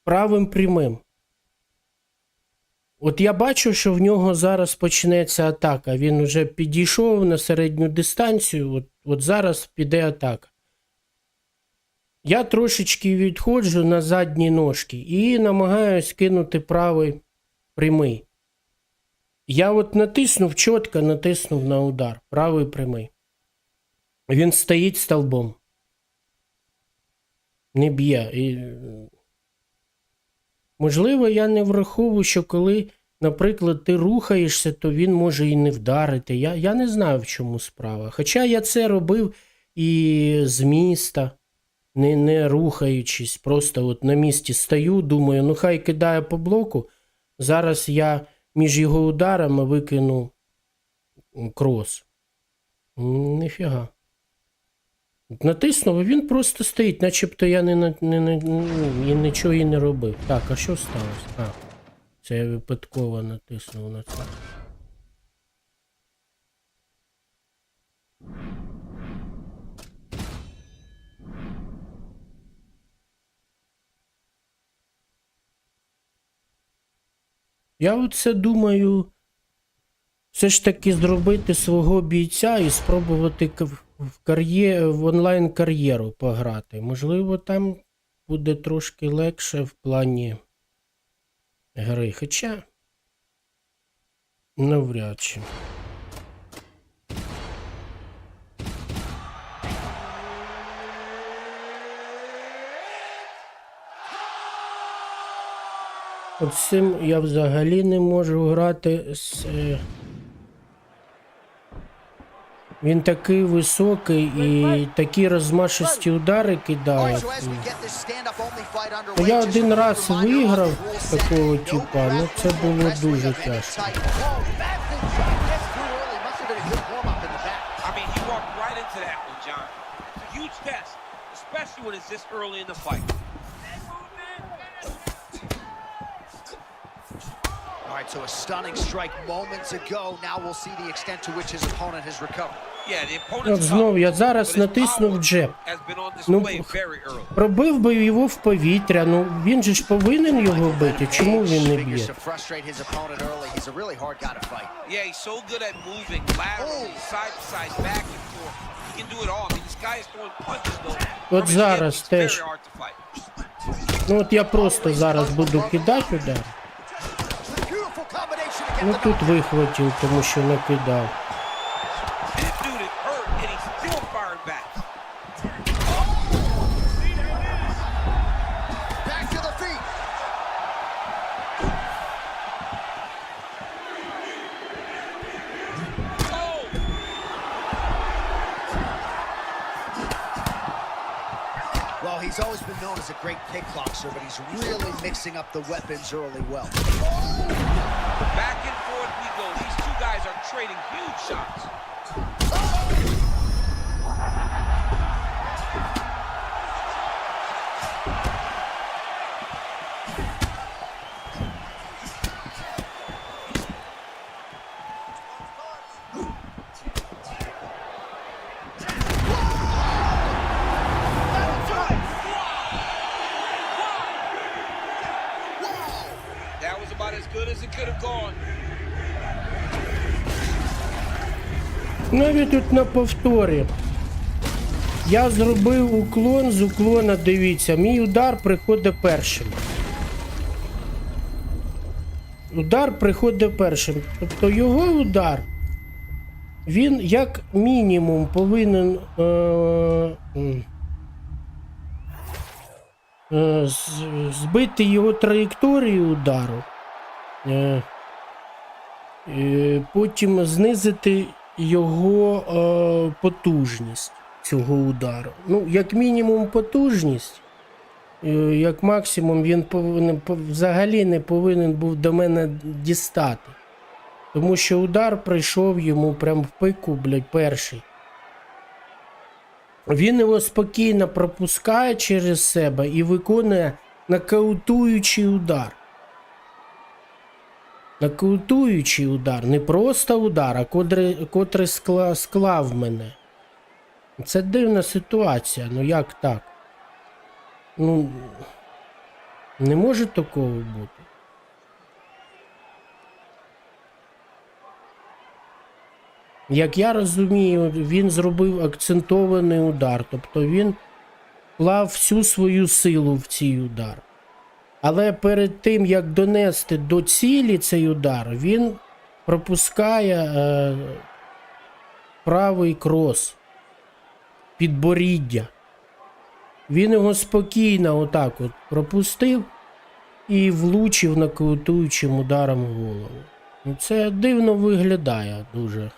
правим прямим. От я бачу, що в нього зараз почнеться атака. Він вже підійшов на середню дистанцію, от зараз піде атака. Я трошечки відходжу на задні ножки і намагаюсь кинути правий прямий. Я от натиснув, чітко натиснув на удар, правий прямий. Він стоїть столбом. Не б'є. Можливо, я не враховую, що коли, наприклад, ти рухаєшся, то він може і не вдарити. Я не знаю, в чому справа. Хоча я це робив і з міста, не рухаючись. Просто от на місці стою, думаю, ну хай кидає по блоку. Зараз я між його ударами викину крос. Ніфіга. Натиснув, і він просто стоїть, начебто я нічого і не робив. Так, а що сталося? А, це я випадково натиснув на це. Я оце думаю, все ж таки зробити свого бійця і спробувати в онлайн-кар'єру пограти. Можливо, там буде трошки легше в плані гри. Хоча навряд чи. От з цим я взагалі не можу грати. Він такий високий і такі розмашисті удари кидає. Я один раз виграв такого типа, ну це було дуже тяжко. All right, so a stunning strike moments ago. Now we'll see the extent to which his opponent has recovered. От знов я зараз натиснув джеб. Ну, пробив би його в повітря, ну він же ж повинен його бити, чому він не б'є? От зараз теж. Ну от я просто зараз буду кидати удар. Ну тут вихватив, тому що накидав. Well, he's always been known as a great kickboxer, but he's really mixing up the weapons early well. Back and forth we go. These two guys are trading huge shots. That was about as good as it could have gone. Навіть тут на повторі. Я зробив уклон, з уклона, дивіться, мій удар приходить першим. Удар приходить першим. Тобто його удар, він як мінімум повинен збити його траєкторію удару, потім знизити його потужність цього удару. Ну, як мінімум потужність, Як максимум, він взагалі не повинен був до мене дістати. Тому що удар прийшов йому прям в пику, блядь, перший. Він його спокійно пропускає через себе і виконує нокаутуючий удар. Нокаутуючий удар. Не просто удар, а котрий склав мене. Це дивна ситуація. Ну як так? Ну, не може такого бути. Як я розумію, він зробив акцентований удар. Тобто він вклав всю свою силу в цей удар. Але перед тим, як донести до цілі цей удар, він пропускає правий крос, підборіддя. Він його спокійно отак от пропустив і влучив нокаутуючим ударом в голову. Це дивно виглядає дуже.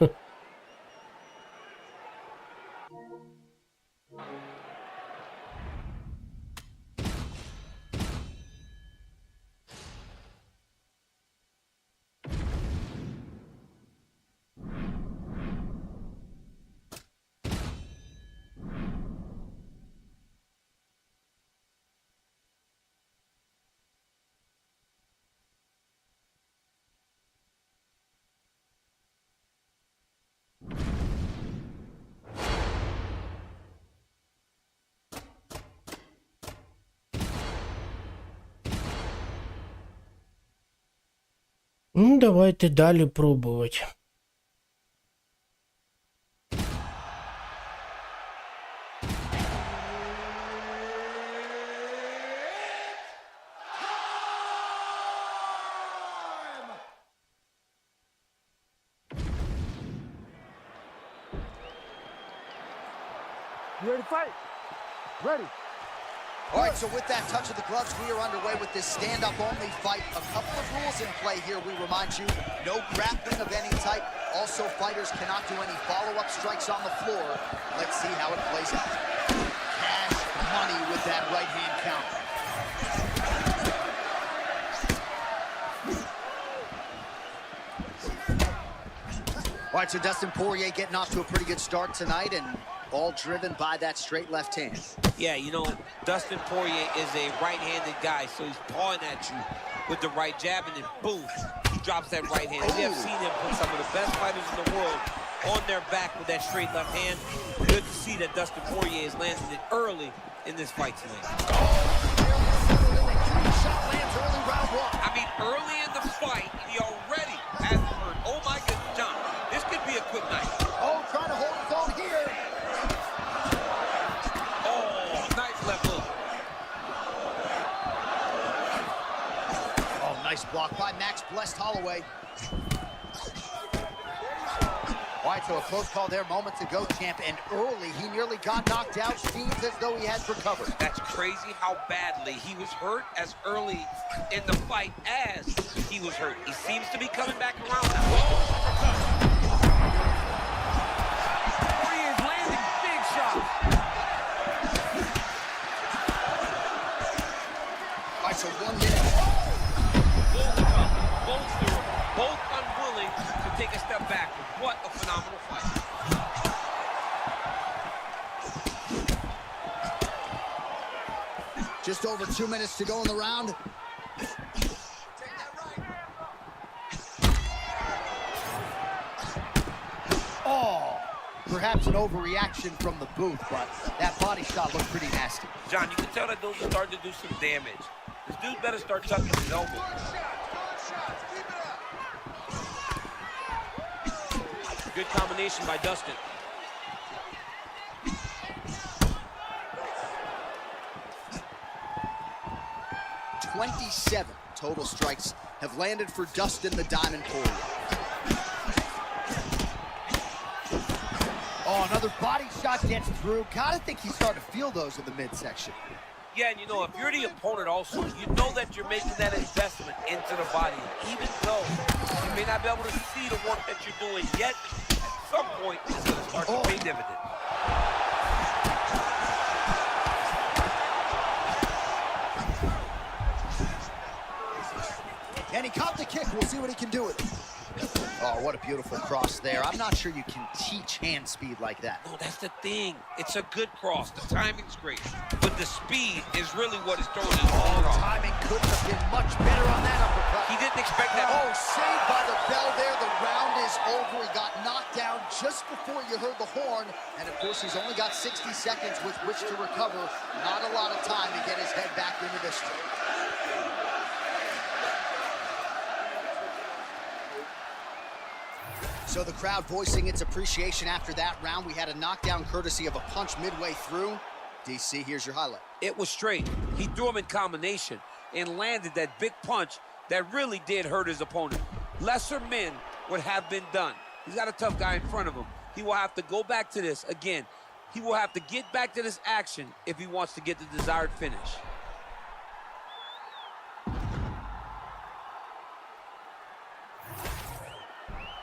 Ну, давайте далі пробувати. You ready to fight? Ready. All right, so with that touch of the gloves, we are underway with this stand-up only fight. A couple of rules in play here, we remind you. No grappling of any type. Also, fighters cannot do any follow-up strikes on the floor. Let's see how it plays out. Cash money with that right-hand counter. All right, so Dustin Poirier getting off to a pretty good start tonight, and all driven by that straight left hand. Yeah, you know, Dustin Poirier is a right-handed guy, so he's pawing at you with the right jab, and then boom, he drops that right hand. We have seen him put some of the best fighters in the world on their back with that straight left hand. Good to see that Dustin Poirier is landing it early in this fight tonight. I mean, early in the fight, he already has hurt. Oh my goodness, John, this could be a quick night. Oh, trying to hold his own here. Nice block by Max blessed Holloway. All right, so a close call there moments ago, champ, and early he nearly got knocked out. Seems as though he has recovered. That's crazy how badly he was hurt as early in the fight as he was hurt. He seems to be coming back around now. Poirier's landing big shots. All right, so 1 minute. Both unwilling to take a step backward. What a phenomenal fight. Just over 2 minutes to go in the round. Oh, perhaps an overreaction from the booth, but that body shot looked pretty nasty. John, you can tell that those are starting to do some damage. This dude better start tucking his elbow. Good combination by Dustin. "27 total strikes have landed for Dustin the Diamond Poirier. Oh, another body shot gets through. Gotta think he's starting to feel those in the midsection. Yeah, and you know, if you're the opponent also, you know that you're making that investment into the body. Even though you may not be able to see the work that you're doing yet, at some point, it's going to start to pay dividends. Caught the kick. We'll see what he can do with it. Oh, what a beautiful cross there. I'm not sure you can teach hand speed like that. Oh, that's the thing. It's a good cross. The timing's great. But the speed is really what is throwing it all off. Timing couldn't have been much better on that uppercut. He didn't expect that. Oh, saved by the bell there. The round is over. He got knocked down just before you heard the horn. And, of course, he's only got 60 seconds with which to recover. Not a lot of time to get his head back into this one. So the crowd voicing its appreciation after that round. We had a knockdown courtesy of a punch midway through. DC, here's your highlight. It was straight. He threw him in combination and landed that big punch that really did hurt his opponent. Lesser men would have been done. He's got a tough guy in front of him. He will have to go back to this. Again, he will have to get back to this action if he wants to get the desired finish.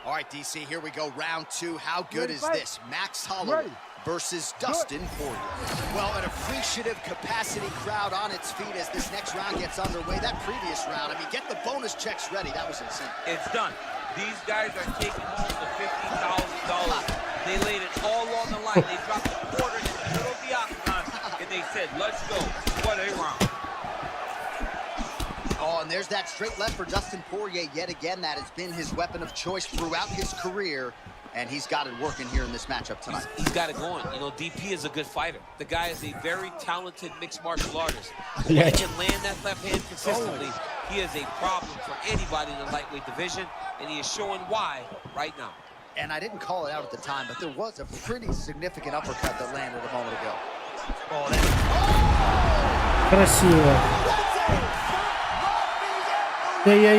All right, DC, here we go. Round two. How good is this? Max Holloway versus Dustin Poirier. Well, an appreciative capacity crowd on its feet as this next round gets underway. That previous round, I mean, get the bonus checks ready. That was insane. It's done. These guys are taking home the $50,000. They laid it all on the line. They dropped a quarter in the middle of the octagon, and they said, let's go. What a round. Oh, and there's that straight left for Dustin Poirier yet again. That has been his weapon of choice throughout his career, and he's got it working here in this matchup tonight. He's got it going. You know, DP is a good fighter. The guy is a very talented mixed martial artist. Yeah. When he can land that left hand consistently, he is a problem for anybody in the lightweight division, and he is showing why right now. And I didn't call it out at the time, but there was a pretty significant uppercut that landed a moment ago. Oh, that... Красиво. Та я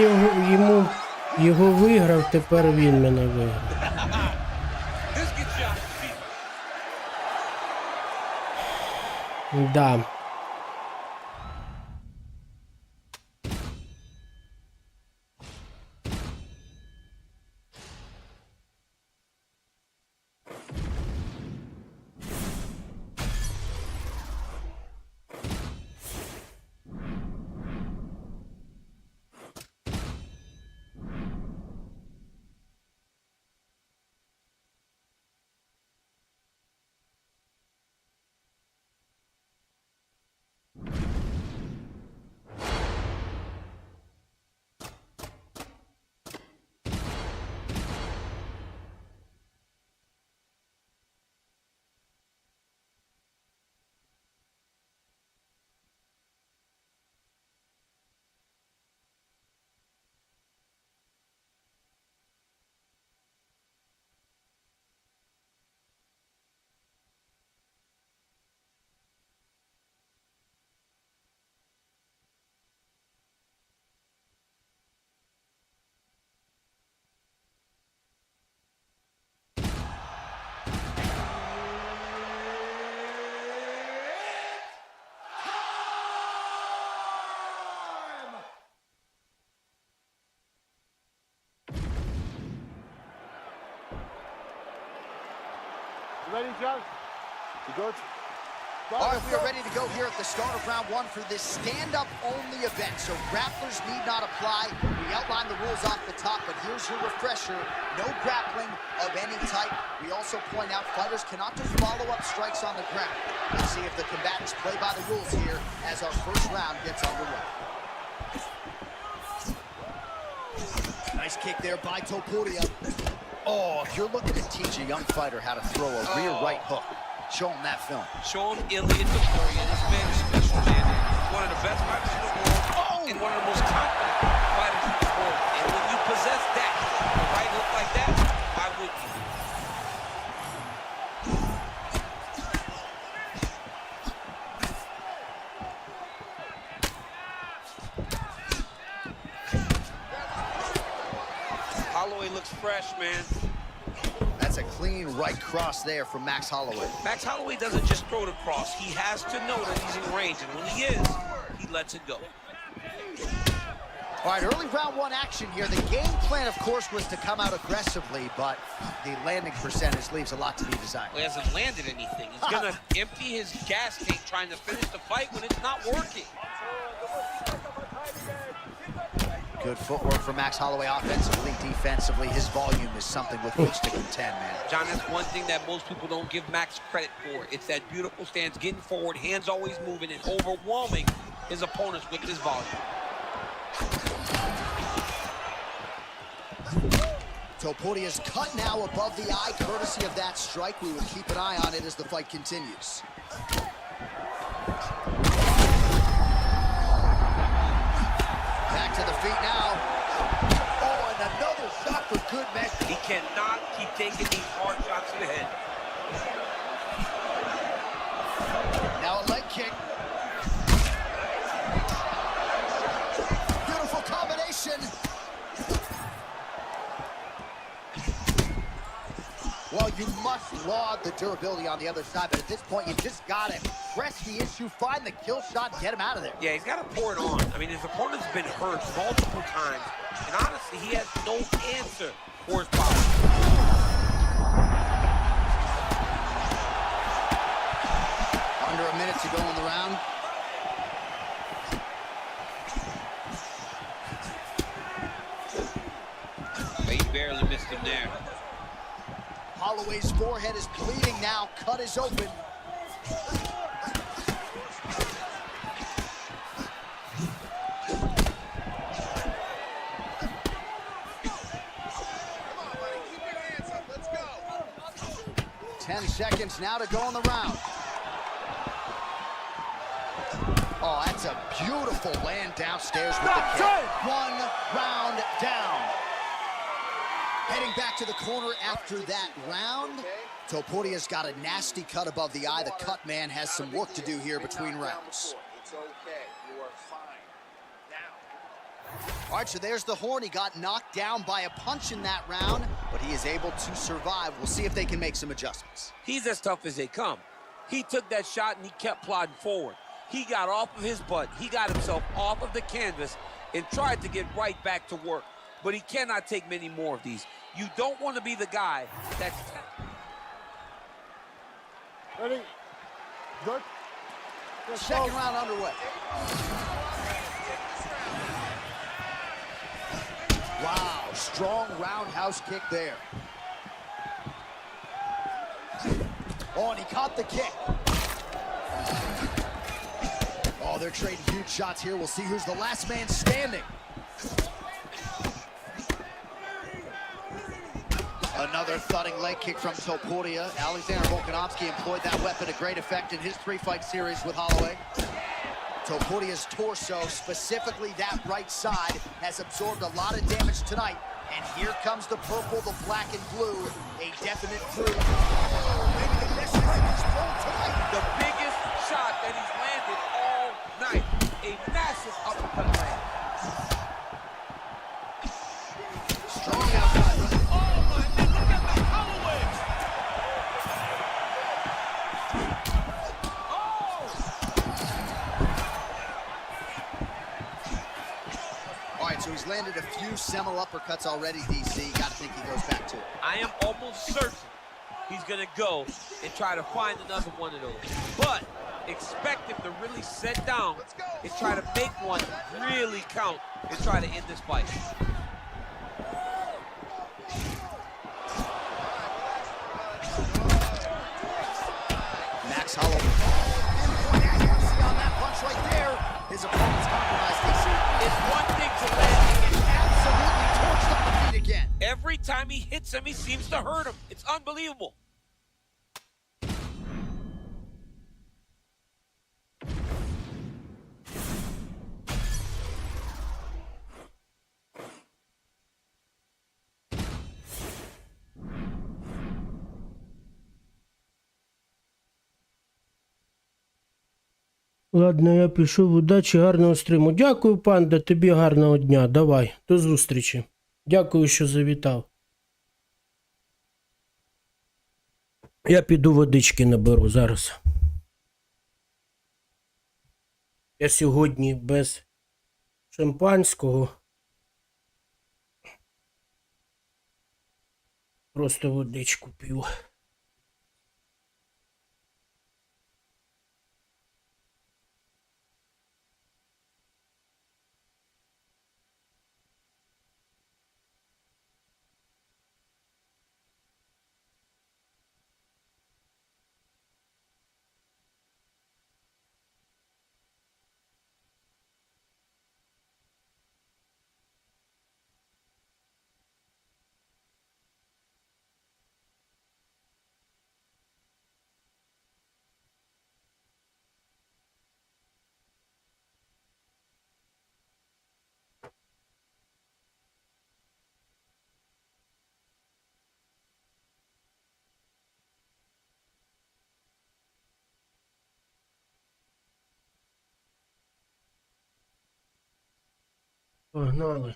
його виграв, тепер він мене виграв. Да. Ready, John? You good? All right, we are ready to go here at the start of round one for this stand-up only event. So grapplers need not apply. We outlined the rules off the top, but here's your refresher. No grappling of any type. We also point out fighters cannot just follow up strikes on the ground. Let's see if the combatants play by the rules here as our first round gets underway. Nice kick there by Topuria. Oh, if you're looking to teach a young fighter how to throw a rear right hook, show him that film. Show him Ilya Topuria. This man is special, man. One of the best fighters in the world, and one of the most confident fighters in the world. And when you possess that, a right hook like that, why wouldn't you? Holloway looks fresh, man. That's a clean right cross there from Max Holloway. Max Holloway doesn't just throw the cross. He has to know that he's in range, and when he is, he lets it go. All right, early round one action here. The game plan, of course, was to come out aggressively, but the landing percentage leaves a lot to be desired. Well, he hasn't landed anything. He's going to empty his gas tank trying to finish the fight when it's not working. Good footwork from Max Holloway offensively, defensively. His volume is something with which to contend, man. John, that's one thing that most people don't give Max credit for. It's that beautiful stance, getting forward, hands always moving, and overwhelming his opponents with his volume. Topodia's cut now above the eye, courtesy of that strike. We will keep an eye on it as the fight continues. Back to the feet now. Oh, and another shot for good measure. He cannot keep taking these hard shots to the head. Now a leg kick. Beautiful combination. Well, you must laud the durability on the other side, but at this point, you just got to press the issue, find the kill shot, and get him out of there. Yeah, he's got to pour it on. I mean, his opponent's been hurt multiple times, and honestly, he has no answer for his power. Under a minute to go in the round. He barely missed him there. Holloway's forehead is bleeding now. Cut is open. Come on, buddy. Keep your hands up. Let's go. 10 seconds now to go in the round. Oh, that's a beautiful land downstairs with the kick. 1 round down. Heading back to the corner after that round. Topodia's got a nasty cut above the eye. The cut man has some work to do here between rounds. It's okay. You are fine. Now. All right, so there's the horn. He got knocked down by a punch in that round, but he is able to survive. We'll see if they can make some adjustments. He's as tough as they come. He took that shot and he kept plodding forward. He got off of his butt. He got himself off of the canvas and tried to get right back to work. But he cannot take many more of these. You don't want to be the guy that's... Ready? Good? Second round underway. Wow, strong roundhouse kick there. Oh, and he caught the kick. Oh, they're trading huge shots here. We'll see who's the last man standing. Another thudding leg kick from Topuria. Alexander Volkanovski employed that weapon to great effect in his 3-fight series with Holloway. Topuria's torso, specifically that right side, has absorbed a lot of damage tonight. And here comes the purple, the black, and blue. A definite proof. Maybe the best strike he's thrown tonight. The biggest shot that he's landed all night. A massive uppercut land. Strong outside. So he's landed a few seminal uppercuts already, DC. Got to think he goes back to it. I am almost certain he's going to go and try to find another one of those. But expect him to really sit down and try to make one really count and try to end this fight. Max Holloway. Pinpoint accuracy on that punch right there. His opponent's compromised, DC. It's one thing to land. Absolutely torched on the feet again. Every time he hits him, he seems to hurt him. It's unbelievable. Ладно, я пішов. Удачі, гарного стриму. Дякую, панда, тобі гарного дня. Давай, до зустрічі. Дякую, що завітав. Я піду водички наберу зараз. Я сьогодні без шампанського. Просто водичку п'ю. Погнали.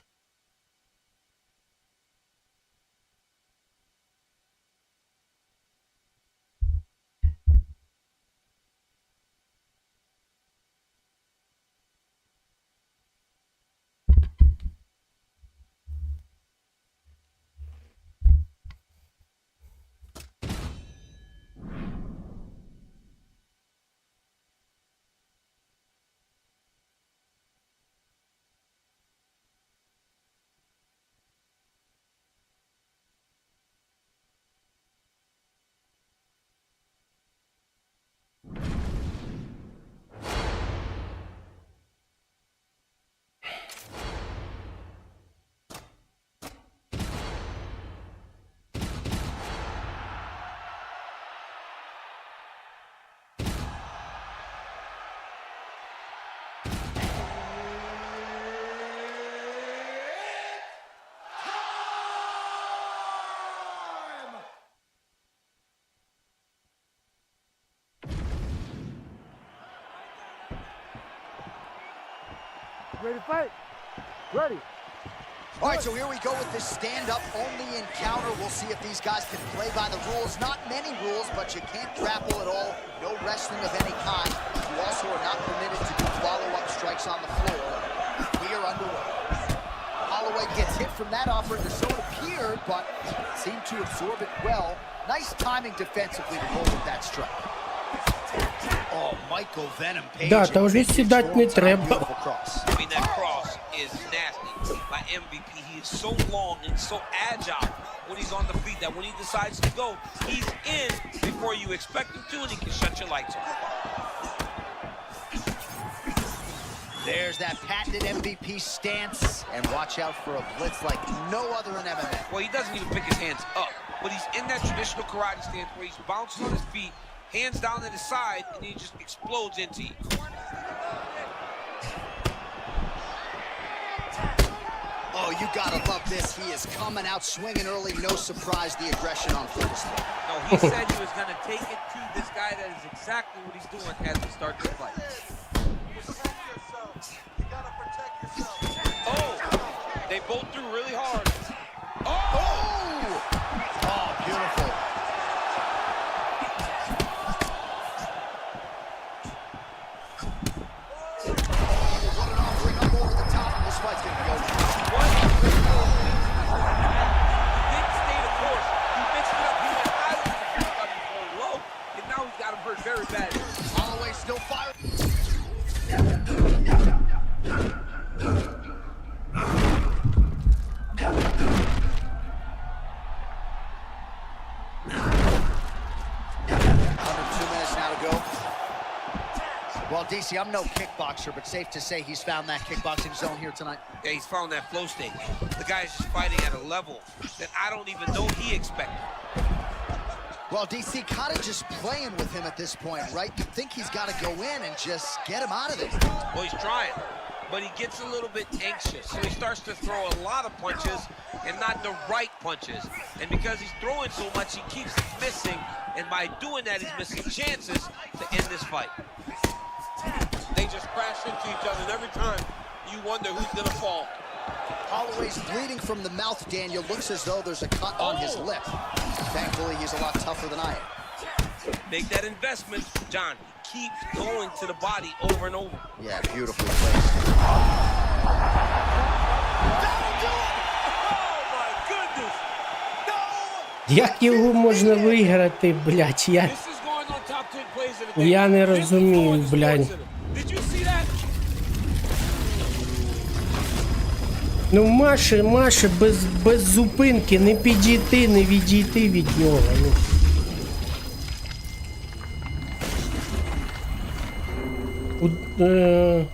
Ready to fight? Ready. All right, so here we go with this stand-up only encounter. We'll see if these guys can play by the rules. Not many rules, but you can't grapple at all. No wrestling of any kind. You also are not permitted to do follow-up strikes on the floor. We are underway. Holloway gets hit from that offering, or so it appeared, but seemed to absorb it well. Nice timing defensively to hold with that strike. Oh, Michael Venom Page. Да, та вже сідати не треба. I mean, that cross is nasty. My MVP, he is so long and so agile when he's on the feet that when he decides to go, he's in before you expect him to, and he can shut your lights off. There's that patented MVP stance, and watch out for a blitz like no other in MMA. Well, he doesn't even pick his hands up, but he's in that traditional karate stance where he's bouncing on his feet, hands down at his side, and he just explodes into you. Oh, you gotta love this. He is coming out swinging early. No surprise, the aggression on full display. No, he said he was going to take it to this guy. That is exactly what he's doing as we start the fight. Protect yourself. You gotta protect yourself. Oh, they both threw really hard. Oh! Oh, beautiful. What an offering up over the top. This fight's gonna be over. What a great goal. He didn't stay the course. He mixed it up. He went high with the first time he went low, and now he's got him hurt very bad. Holloway still firing. Under 2 minutes now to go. Well, DC, I'm no kickboxer, but safe to say he's found that kickboxing zone here tonight. Yeah, he's found that flow state. The guy's just fighting at a level that I don't even know he expected. Well, DC, kind of just playing with him at this point, right? You think he's got to go in and just get him out of there. Well, he's trying, but he gets a little bit anxious, so he starts to throw a lot of punches and not the right punches. And because he's throwing so much, he keeps missing, and by doing that, he's missing chances to end this fight. They just crash into each other, and every time you wonder who's gonna fall. Holloway's bleeding from the mouth, Daniel. Looks as though there's a cut on his lip. Thankfully, he's a lot tougher than I am. Make that investment, John. Keep going to the body over and over. Yeah, beautifully placed. That'll do it! Oh my goodness! No! Як його можна виграти, блядь? This is going on top 10 plays of the day. Я не This is розумію, going to блядь. SportsCenter. Did you see that? Ну, Маше, без зупинки не підійти, не відійти від нього. Ну.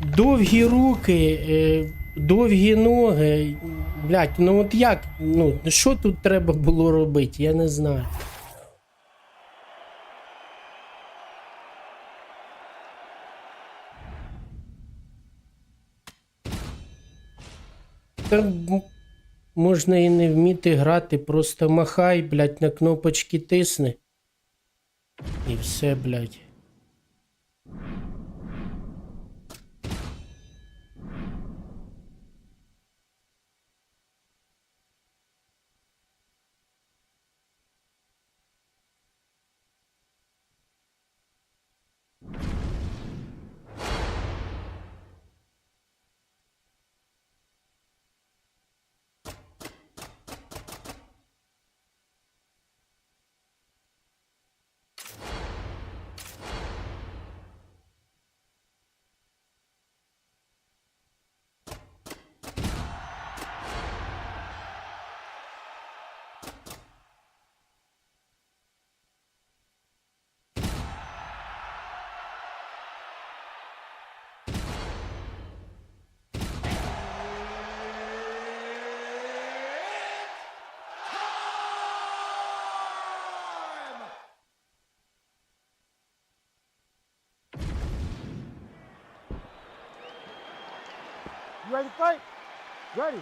Довгі руки, довгі ноги. Блядь, ну от як? Ну, що тут треба було робити? Я не знаю. Та можна і не вміти грати, просто махай, блядь, на кнопочки тисни. І все, блядь. You ready to fight? Ready.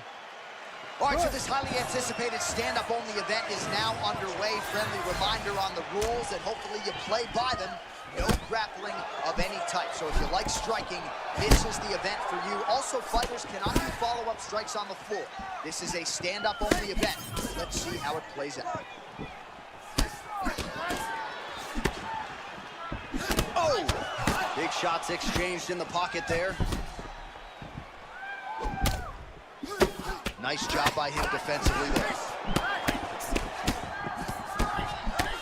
All right, so this highly anticipated stand-up only event is now underway. Friendly reminder on the rules, and hopefully you play by them. No grappling of any type. So if you like striking, this is the event for you. Also, fighters cannot do follow-up strikes on the floor. This is a stand-up only event. Let's see how it plays out. Oh! Big shots exchanged in the pocket there. Nice job by him defensively there.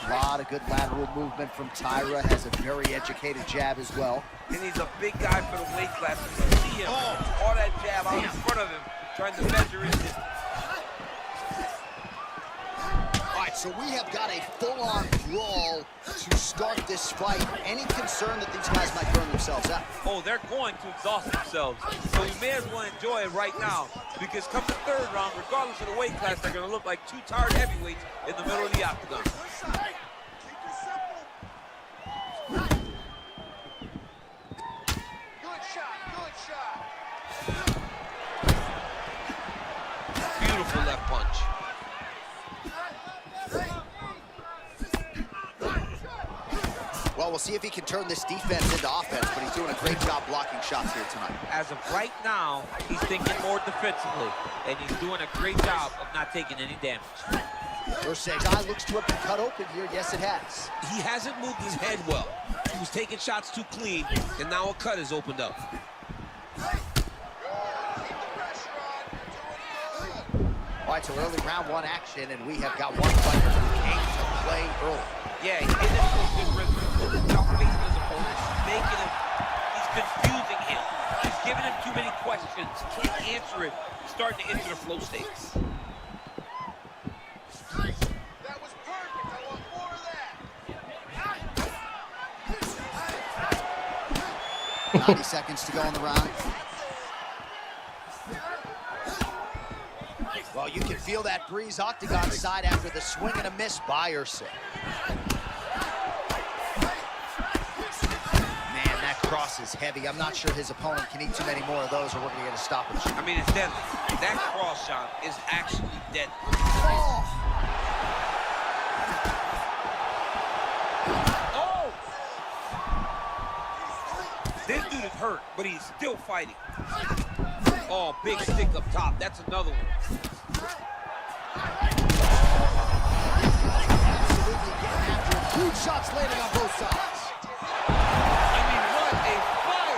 A lot of good lateral movement from Tyra. Has a very educated jab as well. And he's a big guy for the weight class. You see him, all that jab out in front of him, trying to measure his distance. All right, so we have got a full-on brawl to start this fight. Any concern that these guys might burn themselves out? Oh, they're going to exhaust themselves. So you may as well enjoy it right now, because come the third round, regardless of the weight class, they're going to look like two tired heavyweights in the middle of the octagon. Good shot, good shot. Beautiful left punch. Well, we'll see if he can turn this defense into offense, but he's doing a great job blocking shots here tonight. As of right now, he's thinking more defensively, and he's doing a great job of not taking any damage. Ursac's eye looks to have been cut open here. Yes, it has. He hasn't moved his head well. He was taking shots too clean, and now a cut has opened up. Keep the pressure on. You're doing good. All right, so early round one action, and we have got one fighter who came to play early. Yeah, he's getting into a good rhythm. Not facing his opponent, making him, he's confusing him. He's giving him too many questions. He can't answer it. He's starting to enter the flow states. That was perfect. I want more of that. 90 seconds to go in the round. Well, you can feel that breeze octagon side after the swing and a miss by Ursac. Man, that cross is heavy. I'm not sure his opponent can eat too many more of those or we're going to get a stoppage. I mean, it's deadly. That cross shot is actually deadly. Oh! Oh! This dude is hurt, but he's still fighting. Oh, big stick up top. That's another one. Absolutely getting after it. Huge shots landing on both sides. I mean, what a fight!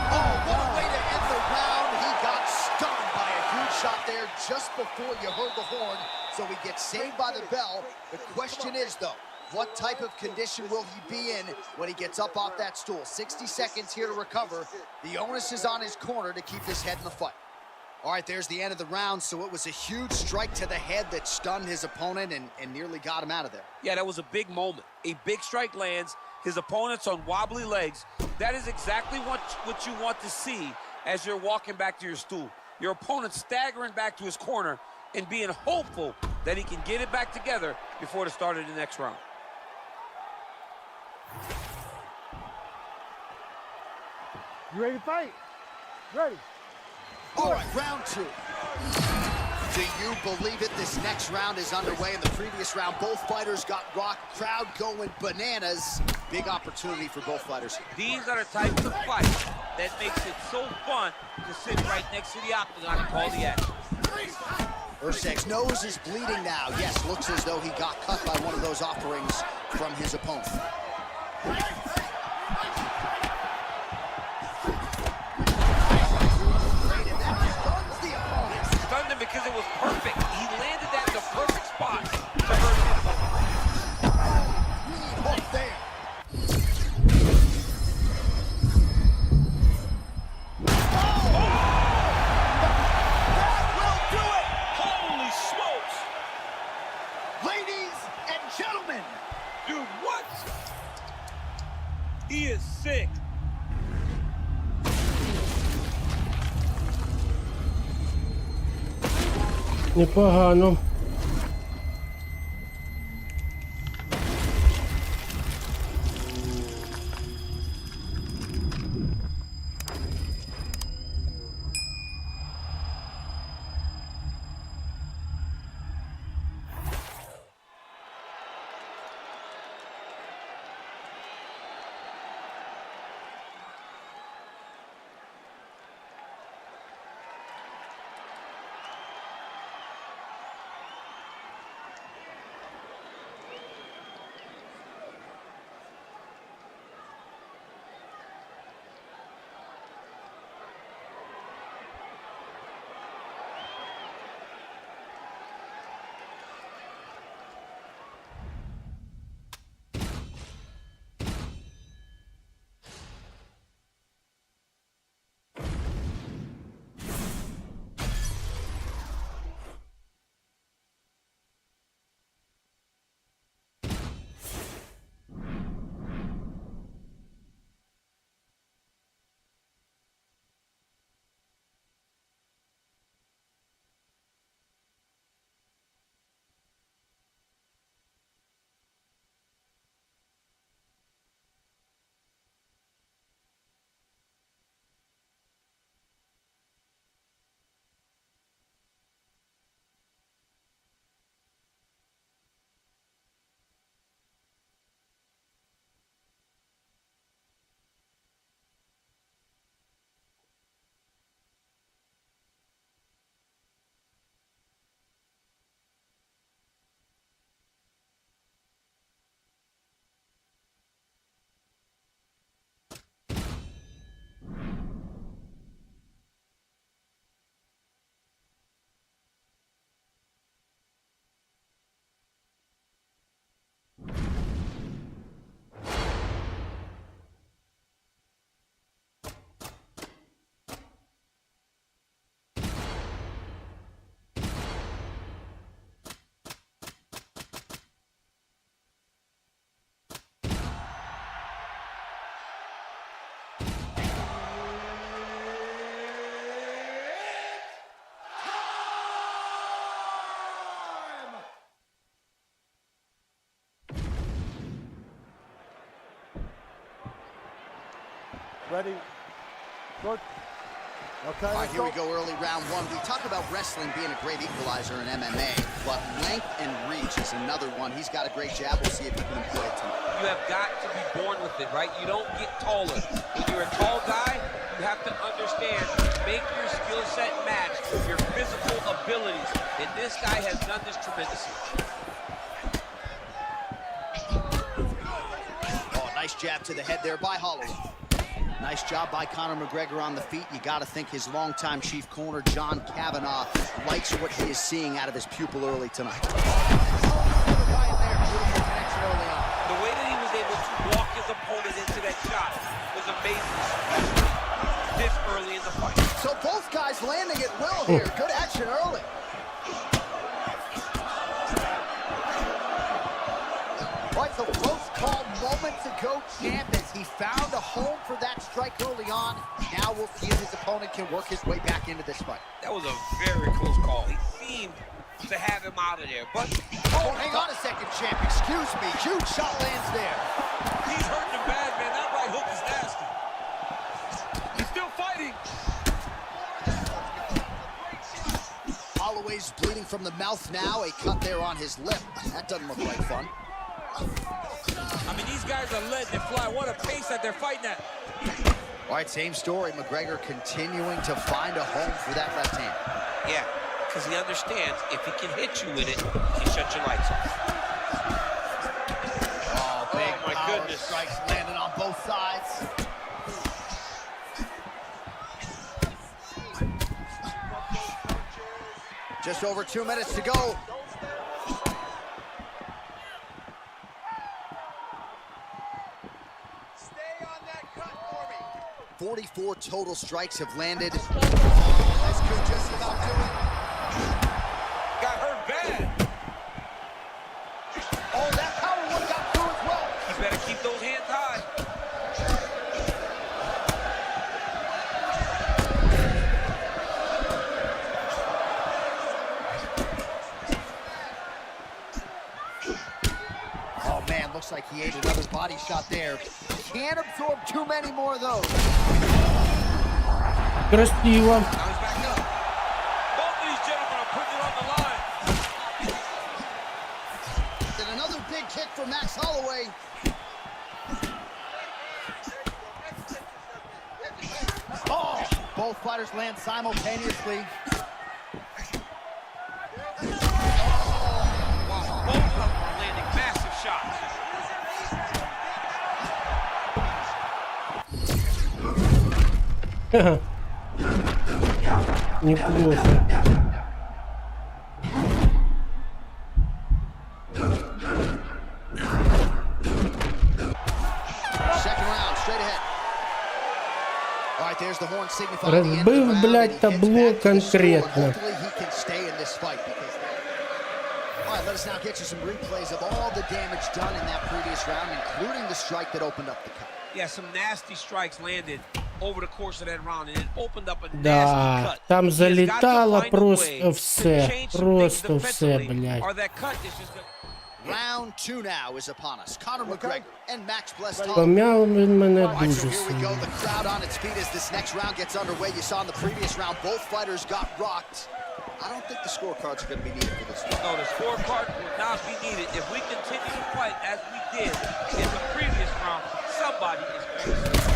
Oh, what a way to end the round. He got stunned by a huge shot there just before you heard the horn. So he gets saved by the bell. The question is, though, what type of condition will he be in when he gets up off that stool? 60 seconds here to recover. The onus is on his corner to keep his head in the fight. All right, there's the end of the round. So it was a huge strike to the head that stunned his opponent and nearly got him out of there. Yeah, that was a big moment. A big strike lands. His opponent's on wobbly legs. That is exactly what you want to see as you're walking back to your stool. Your opponent staggering back to his corner and being hopeful that he can get it back together before the start of the next round. You ready to fight? Ready. All right, round two. Do you believe it? This next round is underway. In the previous round, both fighters got rocked. Crowd going bananas. Big opportunity for both fighters. These are the types of fights that makes it so fun to sit right next to the octagon and call the action. Ursac's nose is bleeding now. Yes, looks as though he got cut by one of those offerings from his opponent. Stunned him because it was perfect. He landed that in the perfect spot to hurt his opponent. Hook there. Holy smokes! Ladies and gentlemen, Dude, what? He is sick. Непогано. Ready? Good. Okay, All right, let's here go. we go, early round one. We talk about wrestling being a great equalizer in MMA, but length and reach is another one. He's got a great jab. We'll see if he can employ it tonight. You have got to be born with it, right? You don't get taller. When you're a tall guy, you have to understand, make your skill set match your physical abilities. And this guy has done this tremendously. Oh, nice jab to the head there by Holloway. Nice job by Conor McGregor on the feet. You got to think his longtime chief corner, John Kavanagh, likes what he is seeing out of his pupil early tonight. The way that he was able to walk his opponent into that shot was amazing, especially this early in the fight. So both guys landing at will here. Good action early. Right, so close call moments ago, champ, as he found a home for that strike early on. Now we'll see if his opponent can work his way back into this fight. That was a very close call. He seemed to have him out of there, but... Oh, hang on a second, champ. Excuse me. Huge shot lands there. He's hurting him bad, man. That right hook is nasty. He's still fighting. Holloway's bleeding from the mouth now. A cut there on his lip. That doesn't look like fun. I mean, these guys are letting it fly. What a pace that they're fighting at. All right, same story. McGregor continuing to find a home for that left hand. Yeah, because he understands if he can hit you with it, he can shut your lights off. Oh, big my power goodness. strikes landing on both sides. Just over 2 minutes to go. Stay on that cut for me. 44 total strikes have landed. That's good, just about do it. Got hurt bad. Oh, that power one got through as well. You better keep those hands high. Oh, man, looks like he ate another body shot there. Can't absorb too many more of those. Красиво. Now he's back up. Both of these gentlemen are putting it on the line. And another big kick for Max Holloway. Oh, both fighters land simultaneously. Wow, both of them are landing massive shots. Неплохо. Second round, straight ahead. All right, there's the horn signifying the end of the Разбыл, round, блядь, and he heads табло back to the store. конкретно. Hopefully he can stay in this fight because... All right, let us now get you some replays of all the damage done in that previous round, including the strike that opened up the cut. Yeah, some nasty strikes landed over the course of that round, and it opened up a nasty Да, cut. там He has got to залетало find a way просто to все. change some things Просто все, defensively, блядь. or that cut is just gonna... Round two now is upon us. Conor McGregor and Max Blessed. Помял він мене All right, дуже so here we go. сильно. The crowd on its feet as this next round gets underway. You saw in the previous round, both fighters got rocked. I don't think the scorecards are going to be needed for this one. No, the scorecard will not be needed. If we continue to fight as we did in the previous round, somebody is going to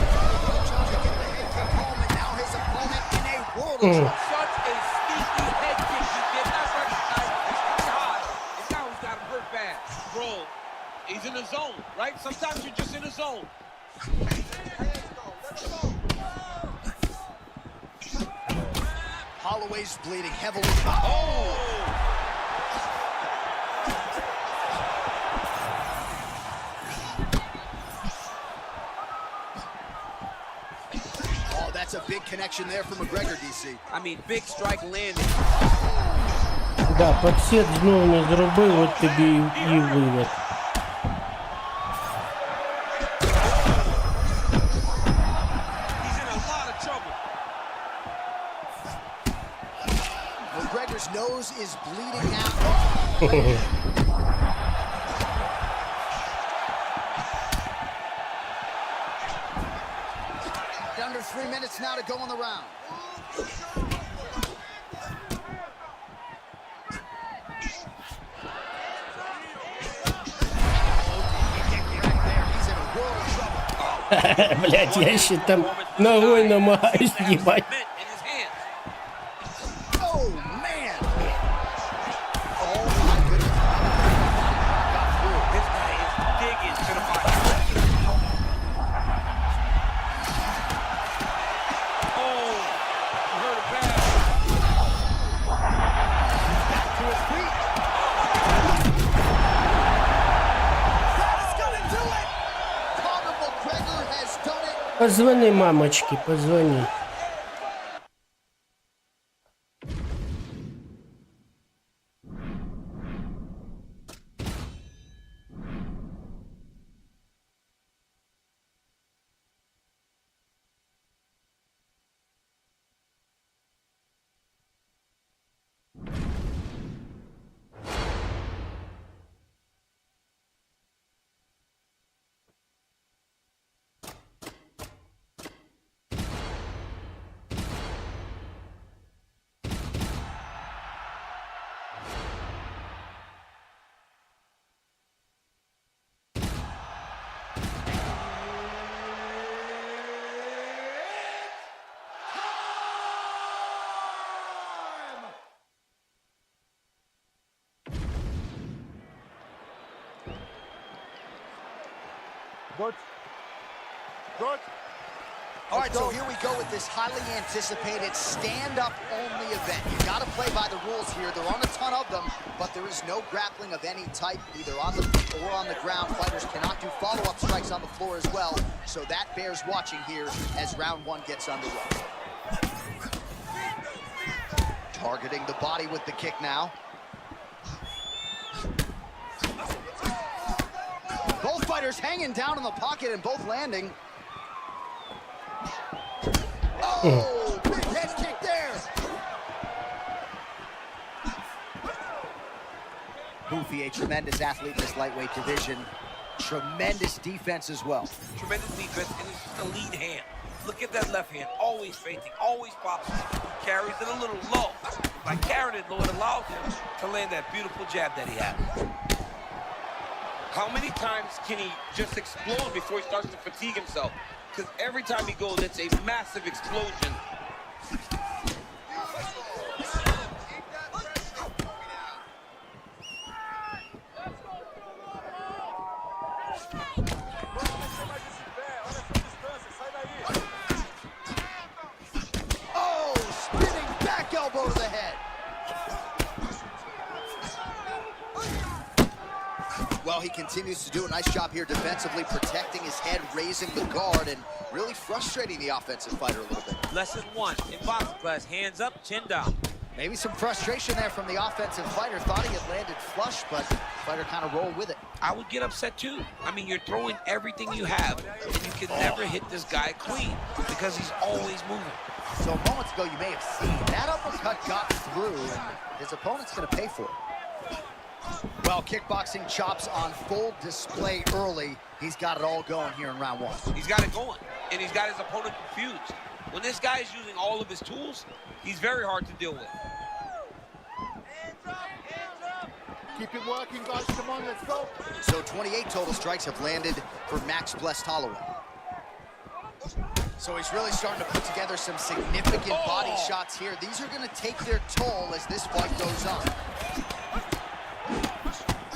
Trying to get the head kick home, and now his opponent in a world of trouble. such a sneaky head kick. He did not recognize it. It's high, and now he's got him hurt bad. Bro, he's in the zone, right? Sometimes you're just in the zone. Holloway's bleeding heavily. Oh! Oh, that's a big connection there for McGregor, DC. I mean, big strike landed. Да, подсет знову не зробив, от тобі і вивод. He's in a lot of trouble. McGregor's nose is bleeding now. minutes now to go in the round. He's in a world of trouble. Блядь, я ще там ногою намагаюсь їбать. In his hands. Oh, man. Oh, my goodness. This guy is digging to the body. Oh, you heard it bad. Back to his feet. That is gonna do it. Conor McGregor has done it. Позвони, мамочки, позвони. Good. Good. All right, so here we go with this highly anticipated stand-up only event. You got to play by the rules here. There aren't a ton of them, but there is no grappling of any type, either on the feet or on the ground. Fighters cannot do follow-up strikes on the floor as well, so that bears watching here as round one gets underway. Targeting the body with the kick now. Both fighters hanging down in the pocket and both landing. Oh, big head kick there. Goofy, a tremendous athlete in this lightweight division. Tremendous defense as well. Tremendous defense, and it's just a lead hand. Look at that left hand, always fainting, always pops. Carries it a little low. By carrying it low, it allows him to land that beautiful jab that he has. How many times can he just explode before he starts to fatigue himself? Because every time he goes, it's a massive explosion. Oh, spinning back elbow to the head. Well, he continues to do a nice job here defensively, protecting his head, raising the guard, and really frustrating the offensive fighter a little bit. Lesson one in boxing class, hands up, chin down. Maybe some frustration there from the offensive fighter. Thought he had landed flush, but the fighter kind of rolled with it. I would get upset too. I mean, you're throwing everything you have, and you can never hit this guy clean because he's always moving. So moments ago, you may have seen that uppercut got through, and his opponent's going to pay for it. Well, kickboxing chops on full display early. He's got it all going here in round one. He's got it going, and he's got his opponent confused. When this guy is using all of his tools, he's very hard to deal with. Keep it working, guys. Come on, let's go. So 28 total strikes have landed for Max Blessed Holloway. So he's really starting to put together some significant body shots here. These are going to take their toll as this fight goes on.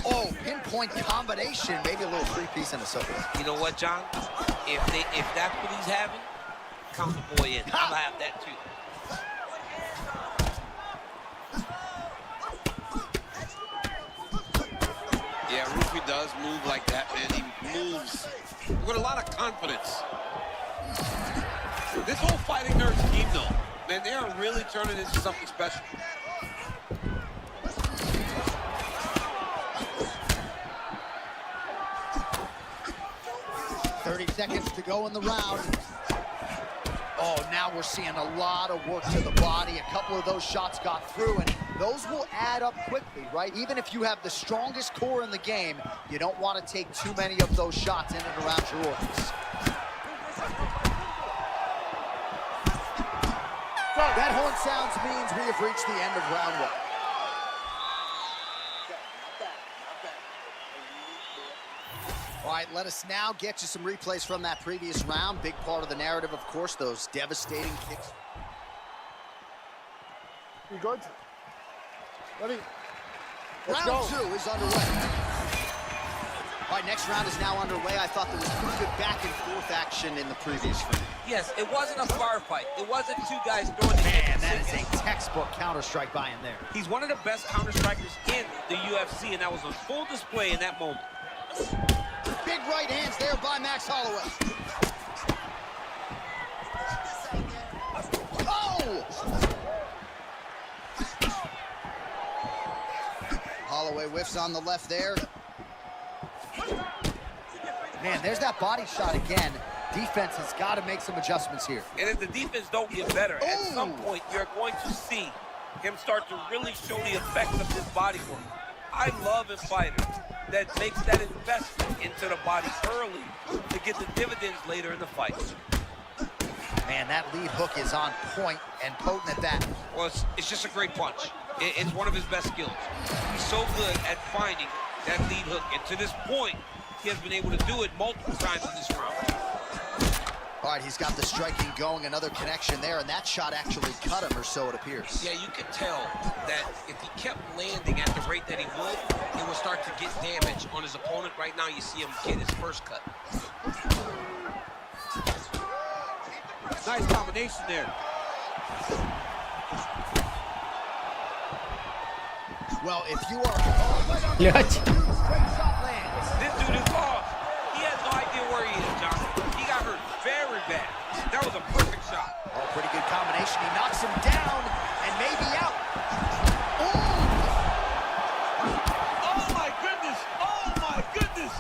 Oh, pinpoint combination, maybe a little three-piece in the circle. You know what, John? If that's what he's having, count the boy in. I'll have that too. Yeah, Rufy does move like that, man. He moves with a lot of confidence. This whole fighting nerd team, though, man, they are really turning into something special. Seconds to go in the round. Oh, now we're seeing a lot of work to the body. A couple of those shots got through, and those will add up quickly, right? Even if you have the strongest core in the game, you don't want to take too many of those shots in and around your organs. That horn sounds means we have reached the end of round one. All right, let us now get you some replays from that previous round. Big part of the narrative, of course, those devastating kicks. You good? Ready? Round two is underway. All right, next round is now underway. I thought there was pretty good back and forth action in the previous round. Yes, it wasn't a bar fight. It wasn't two guys throwing the Man, that is a textbook counter-strike by him there. He's one of the best counter-strikers in the UFC, and that was on full display in that moment. Big right hands there by Max Holloway. Oh! Holloway whiffs on the left there. Man, there's that body shot again. Defense has got to make some adjustments here. And if the defense don't get better, at some point you're going to see him start to really show the effects of this body work. I love a fighter that makes that investment into the body early to get the dividends later in the fight. Man, that lead hook is on point and potent at that. Well, it's just a great punch. It's one of his best skills. He's so good at finding that lead hook. And to this point, he has been able to do it multiple times in this round. All right, he's got the striking going, another connection there, and that shot actually cut him, or so it appears. Yeah, you could tell that if he kept landing at the rate that he would start to get damage on his opponent. Right now, you see him get his first cut. Nice combination there. Well, if you are... Блять. This dude is lost. He has no idea where he is, John. He got hurt very bad. That was a perfect shot. Oh, pretty good combination. He knocks him down and maybe out. Oh, my goodness. Oh, my goodness.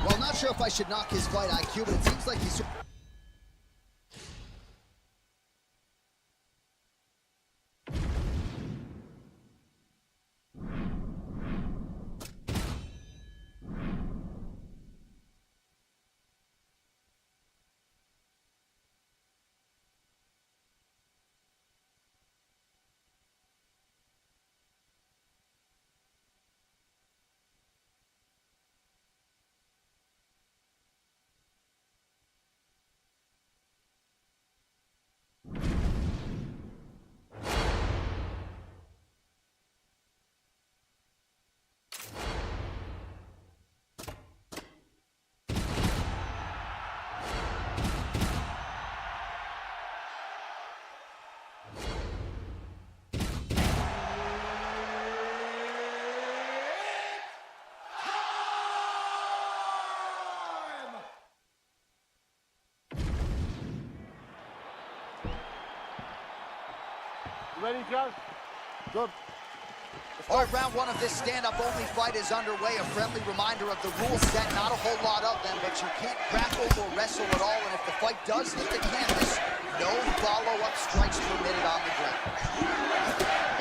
Well, not sure if I should knock his fight IQ, but it seems like he's... You ready, John? Good. All right, round one of this stand-up-only fight is underway. A friendly reminder of the rules set. Not a whole lot of them, but you can't grapple or wrestle at all. And if the fight does hit the canvas, no follow-up strikes permitted on the ground.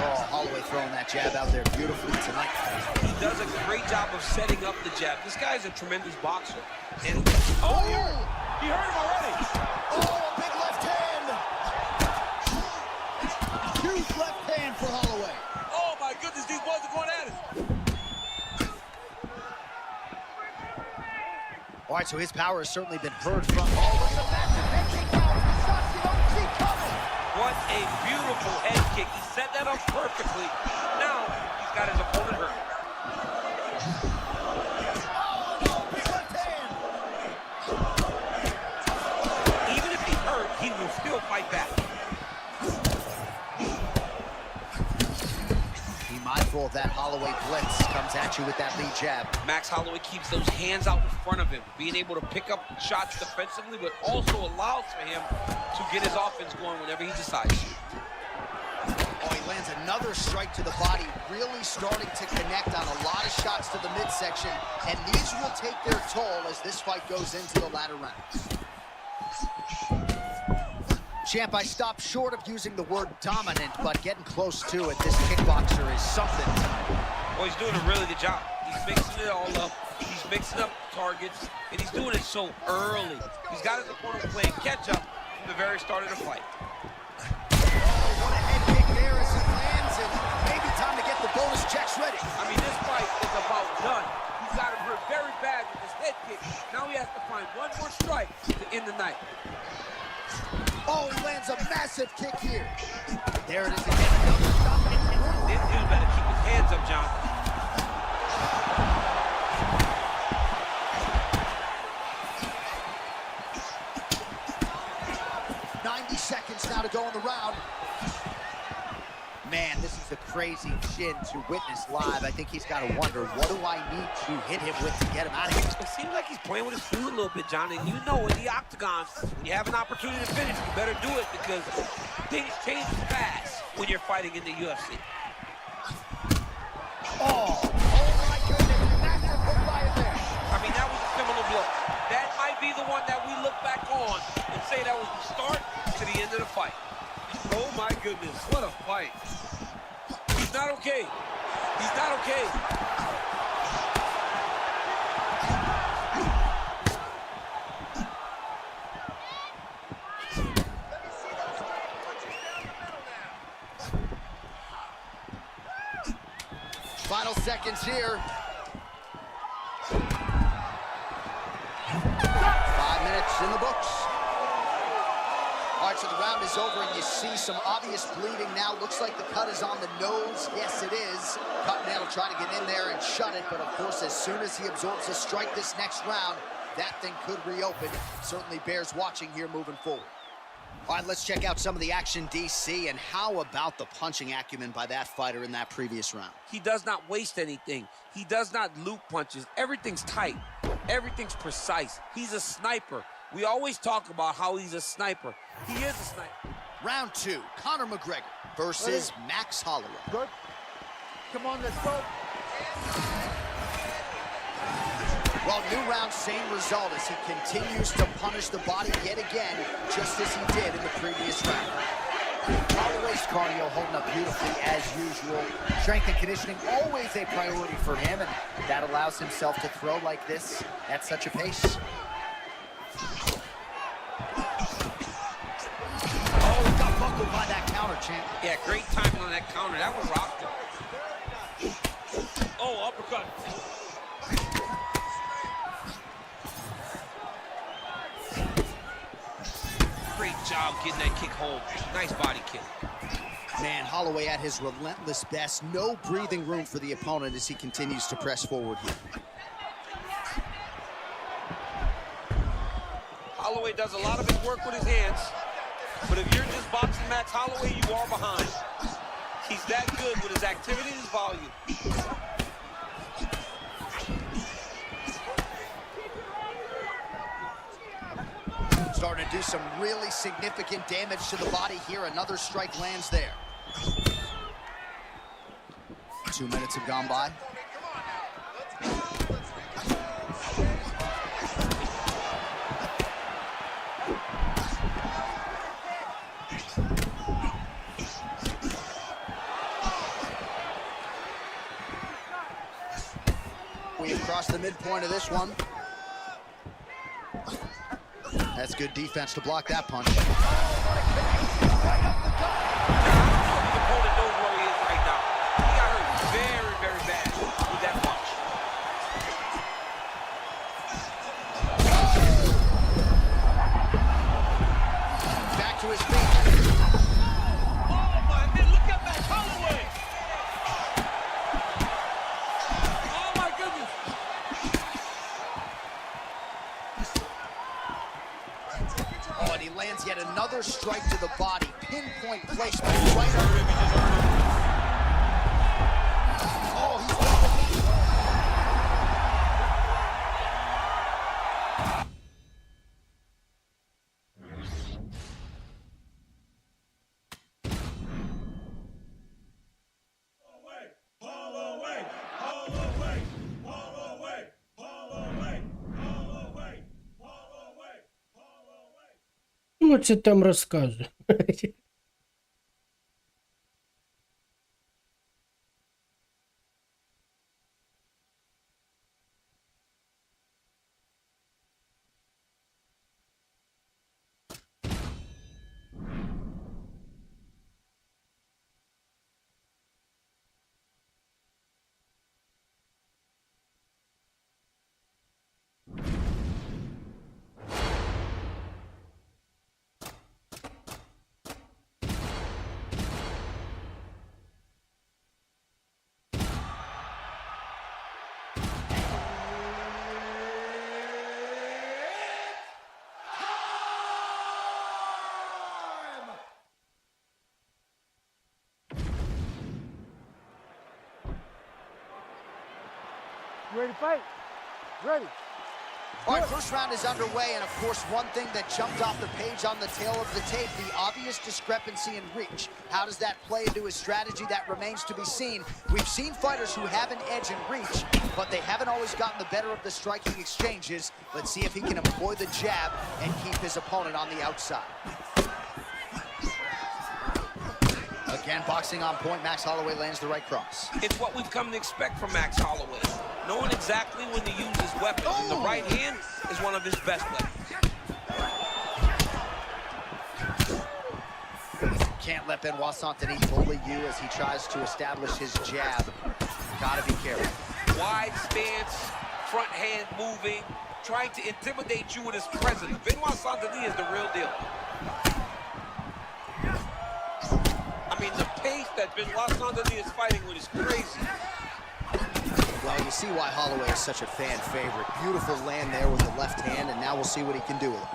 Oh, Holloway throwing that jab out there beautifully tonight. He does a great job of setting up the jab. This guy's a tremendous boxer. And he hurt him already. Oh, big left hand. Huge left hand for Holloway. Oh, my goodness, these boys are going at it. All right, so his power has certainly been heard from Holloway. The massive head kick out. Shots you don't see coming. What a beautiful head kick. He set that up perfectly. Now, he's got his opponent hurt. Oh, no, big left hand. Even if he's hurt, he will still fight back. Be mindful of that Holloway blitz. Comes at you with that lead jab. Max Holloway keeps those hands out in front of him, being able to pick up shots defensively, but also allows for him to get his offense going whenever he decides. Oh, he lands another strike to the body, really starting to connect on a lot of shots to the midsection, and these will take their toll as this fight goes into the latter rounds. Champ, I stopped short of using the word dominant, but getting close to it. This kickboxer is something tonight. Well, he's doing a really good job. He's mixing it all up. He's mixing up targets, and he's doing it so early. He's got his opponent playing catch-up from the very start of the fight. What a head kick there as it lands, and maybe time to get the bonus checks ready. I mean, this fight is about done. He's got him hurt very bad with his head kick. Now he has to find one more strike to end the night. Oh, he lands a massive kick here. There it is again, another shot. This dude better keep his hands up, John. 90 seconds now to go in the round. Man, this is a crazy chin to witness live. I think he's got to wonder, what do I need to hit him with to get him out of here? It seems like he's playing with his food a little bit, John. And you know, in the octagon, when you have an opportunity to finish, you better do it because things change fast when you're fighting in the UFC. Oh my goodness, massive hook by him there. I mean, that was a similar blow. That might be the one that we look back on and say that was the start to the end of the fight. Oh my goodness, what a fight. He's not okay. He's not okay. Final seconds here. 5 minutes in the books. All right, so the round is over, and you see some obvious bleeding now. Looks like the cut is on the nose. Yes, it is. Cuttenale trying to get in there and shut it, but of course, as soon as he absorbs a strike this next round, that thing could reopen. Certainly bears watching here moving forward. All right, let's check out some of the action, DC, and how about the punching acumen by that fighter in that previous round? He does not waste anything. He does not loop punches. Everything's tight. Everything's precise. He's a sniper. We always talk about how he's a sniper. He is a sniper. Round 2, Conor McGregor versus Max Holloway. Good. Come on, let's go. Well, new round, same result as he continues to punish the body yet again, just as he did in the previous round. Holloway's cardio holding up beautifully as usual. Strength and conditioning always a priority for him, and that allows himself to throw like this at such a pace. Oh, he got buckled by that counter, champ. Yeah, great timing on that counter. That one rocked him. Oh, uppercut. Great job getting that kick home. Nice body kick. Man, Holloway at his relentless best. No breathing room for the opponent as he continues to press forward here. Holloway does a lot of his work with his hands, but if you're just boxing Max Holloway, you are behind. He's that good with his activity and his volume. Starting to do some really significant damage to the body here. Another strike lands there. 2 minutes have gone by. We have crossed the midpoint of this one. That's good defense to block that punch. The opponent knows where he is right now. He got hurt very, very bad with that punch. Back to his feet. Oh, my man, look at Max Holloway. Oh, my goodness. Oh, and he lands yet another strike to the body. Pinpoint placement right on. Oh, he's Що це там розказує? You ready to fight? Ready. All right, first round is underway, and of course, one thing that jumped off the page on the tail of the tape, the obvious discrepancy in reach. How does that play into his strategy? That remains to be seen. We've seen fighters who have an edge in reach, but they haven't always gotten the better of the striking exchanges. Let's see if he can employ the jab and keep his opponent on the outside. Again, boxing on point. Max Holloway lands the right cross. It's what we've come to expect from Max Holloway. Knowing exactly when to use his weapons. And the right hand is one of his best weapons. Can't let Benoit Saint-Denis bully you as he tries to establish his jab. Gotta be careful. Wide stance, front hand moving, trying to intimidate you with his presence. Benoit Saint-Denis is the real deal. I mean, the pace that Benoit Saint-Denis is fighting with is crazy. Well, you see why Holloway is such a fan favorite. Beautiful land there with the left hand, and now we'll see what he can do with it.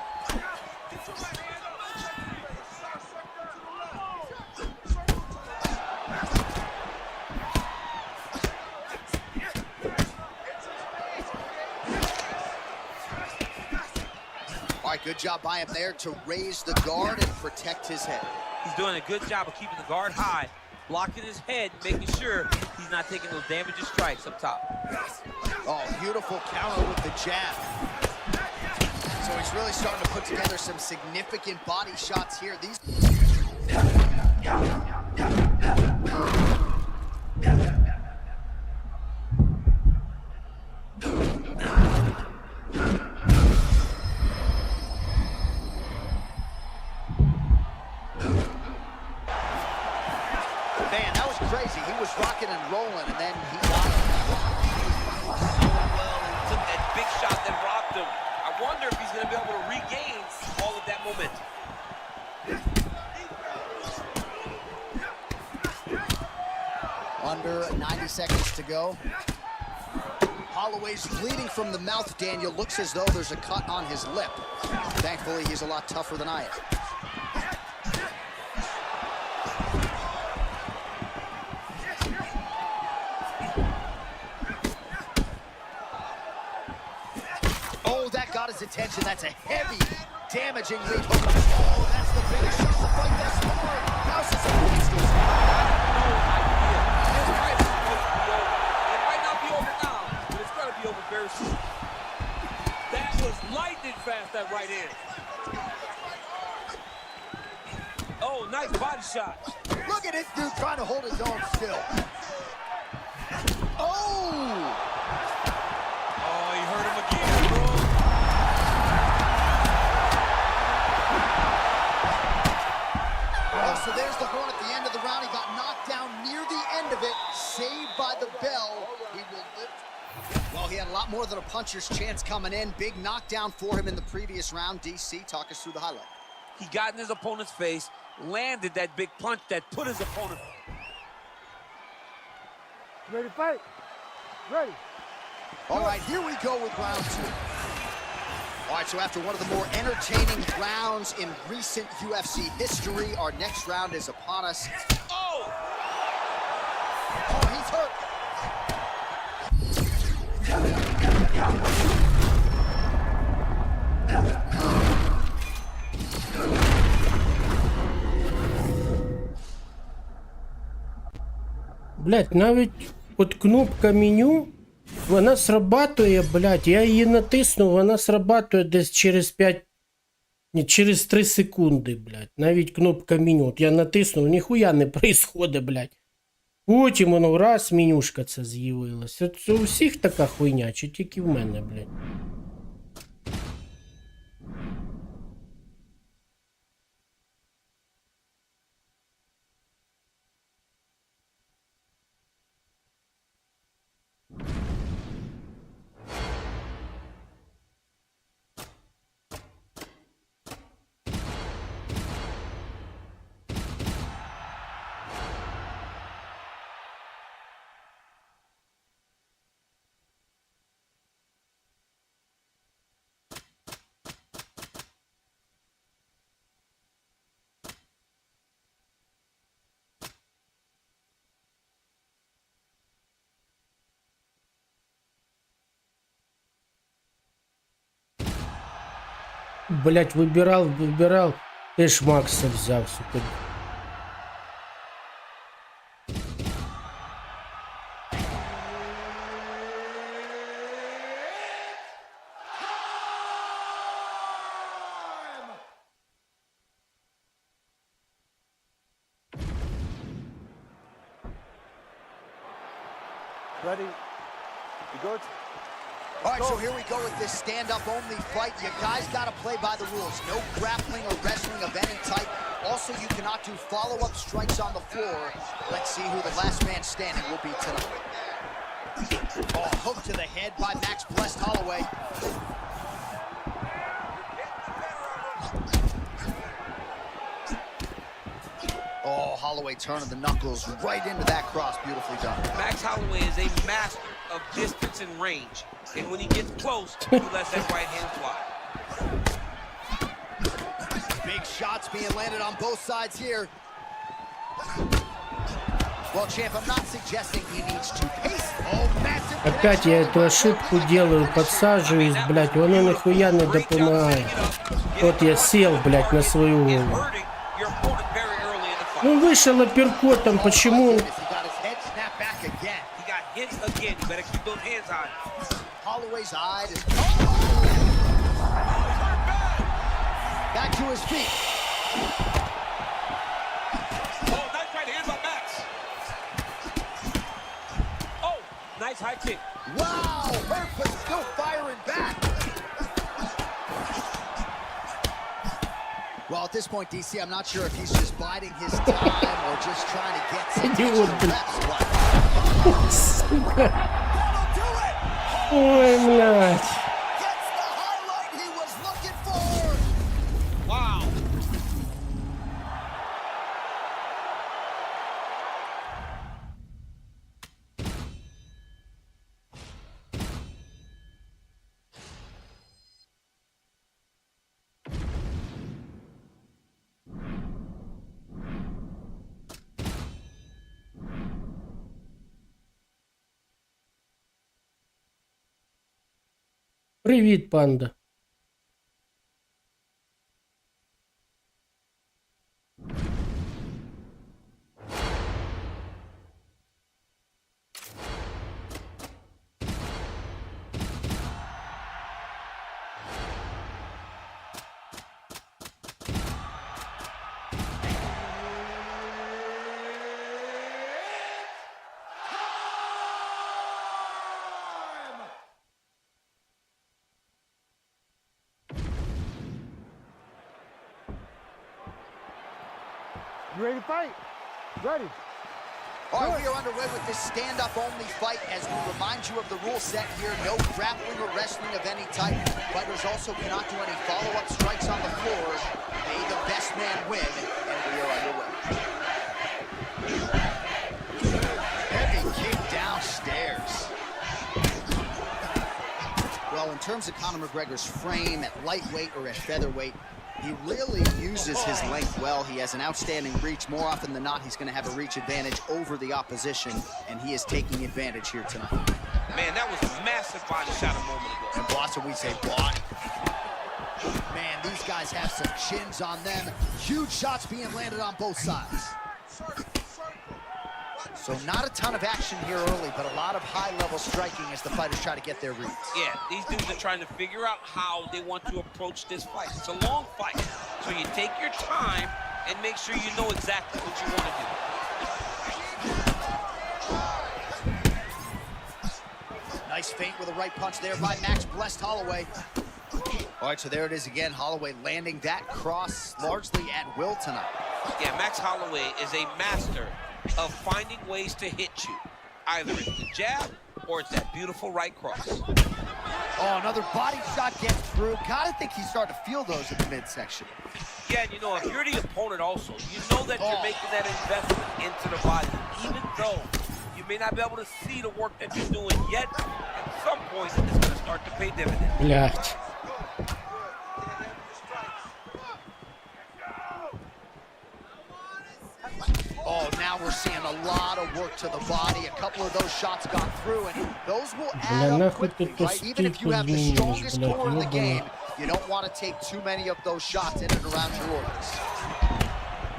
All right, good job by him there to raise the guard and protect his head. He's doing a good job of keeping the guard high, blocking his head, making sure he's not taking those damaging strikes up top. Oh, beautiful counter with the jab. So he's really starting to put together some significant body shots here. These. Man, that was crazy. He was rocking and rolling, and then he got it. So well, and took that big shot that robbed him. I wonder if he's going to be able to regain all of that momentum. Under 90 seconds to go. Holloway's bleeding from the mouth, Daniel. Looks as though there's a cut on his lip. Thankfully, he's a lot tougher than I am. Got his attention. That's a heavy, damaging lead. Oh, that's the biggest shot to fight thus far. How's this a wasted? No idea. This fight is supposed to be over. It might not be over now, but it's going to be over very soon. That was lightning fast, that right hand. Oh, nice body shot. Look at this dude trying to hold his own still. Oh! Oh, he hurt him again, bro. Oh, so there's the horn at the end of the round. He got knocked down near the end of it. Saved by the bell. He will lift. Well, he had a lot more than a puncher's chance coming in. Big knockdown for him in the previous round. DC, talk us through the highlight. He got in his opponent's face, landed that big punch that put his opponent. You ready to fight? Ready. All right, here we go with round two. All right, so after one of the more entertaining rounds in recent UFC history, our next round is upon us. Oh! Oh, he's hurt. Блять, навіть от кнопка меню, вона срабатує, блять, я її натиснув, вона срабатує десь через 5, ні, через 3 секунди, блять. Навіть кнопка меню. От я натиснув, ніхуя не происходить, блять. Потім воно раз, менюшка це з'явилася. Це у всіх така хуйня, чи тільки в мене, блять. Блять, вибирав. Ти ж Макса взяв, сука. Ready? You good? All right, so here we go with this stand-up only fight. You guys got to play by the rules. No grappling or wrestling of any type. Also, you cannot do follow-up strikes on the floor. Let's see who the last man standing will be tonight. Oh, hook to the head by Max Blessed Holloway. Oh, Holloway turning the knuckles right into that cross. Beautifully done. Max Holloway is a master of distance and range. And when he gets close, he lets that right hand fly. Big shots being landed on both sides here. Well, champ, I'm not suggesting he needs to pace. Oh, massive. Опять я эту ошибку делаю, подсаживаюсь, блять, воно нихуя не допомагает. Вот я сел, блять, на свою голову. Ну вышел апперкотом, почему? Holloway's eye is... Back to his feet. Oh, nice right hand by Max. Oh, nice high kick. Wow, hurt but still firing back. Well, at this point, DC, I'm not sure if he's just biding his time or just trying to get some extra reps. Сука. Ой, блядь. Gets the highlight he was looking for. Wow. Привіт, панда. You ready to fight? Ready. All right, we are underway with this stand-up only fight as we remind you of the rule set here. No grappling or wrestling of any type. Fighters also cannot do any follow-up strikes on the floor. May the best man win, and we are underway. Heavy kick downstairs. Well, in terms of Conor McGregor's frame at lightweight or at featherweight, he really uses his length well. He has an outstanding reach. More often than not, he's going to have a reach advantage over the opposition, and he is taking advantage here tonight. Man, that was a massive body shot a moment ago. And Blossom, we say body. Man, these guys have some chins on them. Huge shots being landed on both sides. So not a ton of action here early, but a lot of high-level striking as the fighters try to get their reads. Yeah, these dudes are trying to figure out how they want to approach this fight. It's a long fight, so you take your time and make sure you know exactly what you want to do. Nice feint with a right punch there by Max Blessed Holloway. All right, so there it is again. Holloway landing that cross largely at will tonight. Yeah, Max Holloway is a master of finding ways to hit you. Either it's the jab or it's that beautiful right cross. Oh, another body shot gets through. Gotta think he's starting to feel those in the midsection. Yeah, and you know, if you're the opponent also, you know that you're making that investment into the body. Even though you may not be able to see the work that you're doing yet, at some point, it's going to start to pay dividends. Блядь. Oh, now we're seeing a lot of work to the body. A couple of those shots got through, and those will add up quickly, right? Even if you have the strongest core in the game, You don't want to take too many of those shots in and around your organs.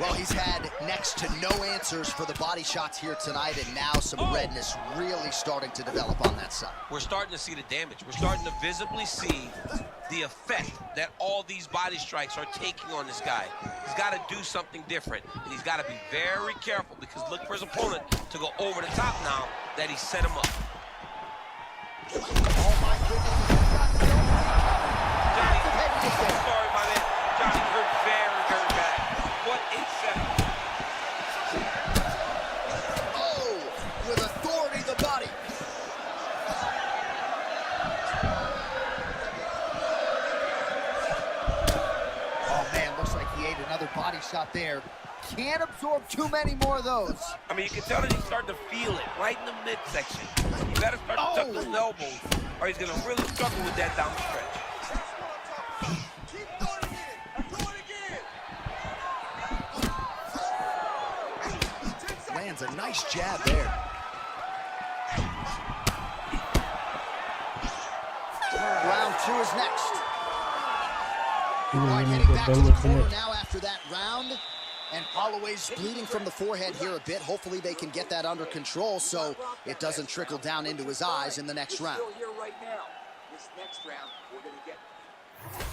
Well, he's had next to no answers for the body shots here tonight, and now some redness really starting to develop on that side. We're starting to see the damage. We're starting to visibly see the effect that all these body strikes are taking on this guy. He's got to do something different, and he's got to be very careful because look for his opponent to go over the top now that he set him up. Oh, my goodness. Johnny, sorry, my man. Johnny hurt very, very bad. What a setup. Oh, with authority, the body. Oh, man, looks like he ate another body shot there. Can't absorb too many more of those. I mean, you can tell that he's starting to feel it right in the midsection. You got to start to tuck those elbows, or he's going to really struggle with that down the stretch. Lands a nice jab there. Round 2 is next. All right, heading back to the corner now after that round. And Holloway's bleeding from the forehead here a bit. Hopefully they can get that under control so it doesn't trickle down into his eyes in the next round.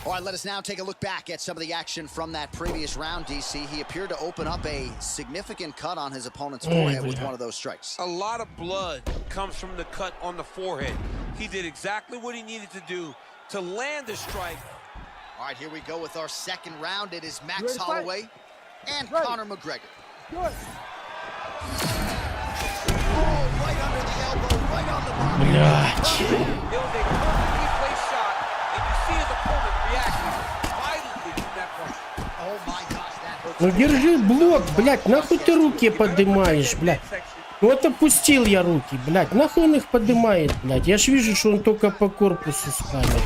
All right, let us now take a look back at some of the action from that previous round, DC. He appeared to open up a significant cut on his opponent's forehead with one of those strikes. A lot of blood comes from the cut on the forehead. He did exactly what he needed to do to land the strike. All right, here we go with our second round. It is Max Holloway and Conor McGregor. Good. Oh, right under the elbow, right on the body. It was a perfectly placed shot, and you see his opponent reacting violently to that point. Oh my gosh, that hurts. Ну держи блок, блядь, нахуй ты руки поднимаешь, блядь. Вот опустил я руки, блядь, нахуй он их поднимает, блядь. Я ж вижу, что он только по корпусу скалит.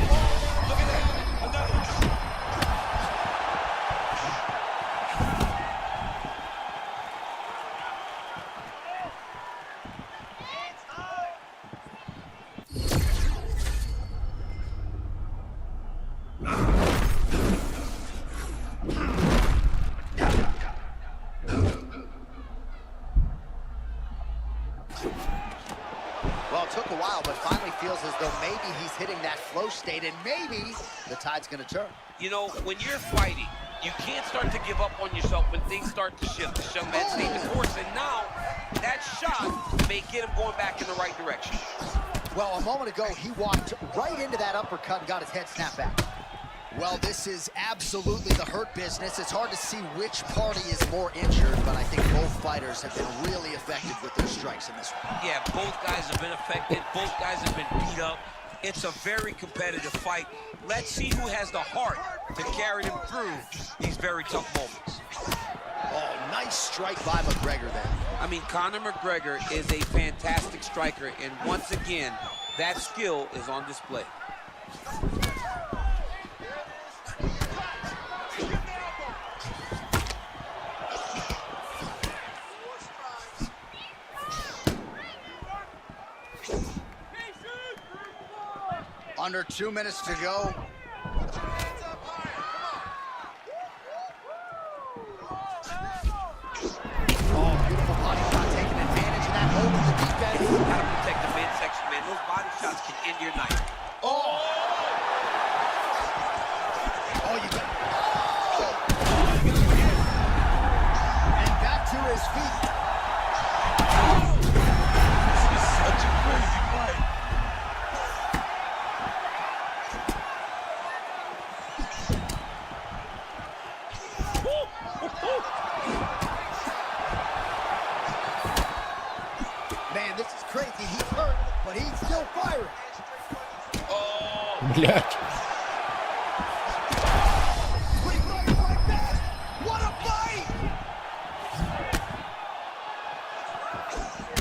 Well, it took a while, but finally feels as though maybe he's hitting that flow state, and maybe the tide's going to turn. You know, when you're fighting, you can't start to give up on yourself when things start to shift. This young man stayed the course, and now that shot may get him going back in the right direction. Well, a moment ago, he walked right into that uppercut and got his head snapped back. Well, this is absolutely the hurt business. It's hard to see which party is more injured, but I think both fighters have been really effective with their strikes in this one. Yeah, both guys have been affected. Both guys have been beat up. It's a very competitive fight. Let's see who has the heart to carry them through these very tough moments. Oh, nice strike by McGregor there. I mean, Conor McGregor is a fantastic striker, and once again, that skill is on display. Under 2 minutes to go. Oh, beautiful body shot, taking advantage of that hold of the defense. Gotta protect the midsection, man. Those body shots can end your night. Oh! Oh, you got... Oh! And back to his feet. This is such a crazy fight. Man, this is crazy. He's hurt, but he's still firing. Блядь. What a fight!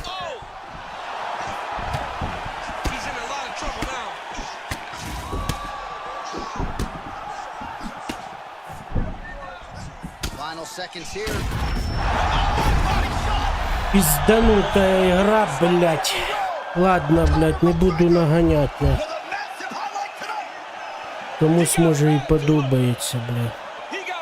Oh! He's in a lot of trouble now. Final seconds here. Пизданутая игра, блядь. Ладно, блядь, не буду нагонять, блядь. Комусь може і подобається, бля.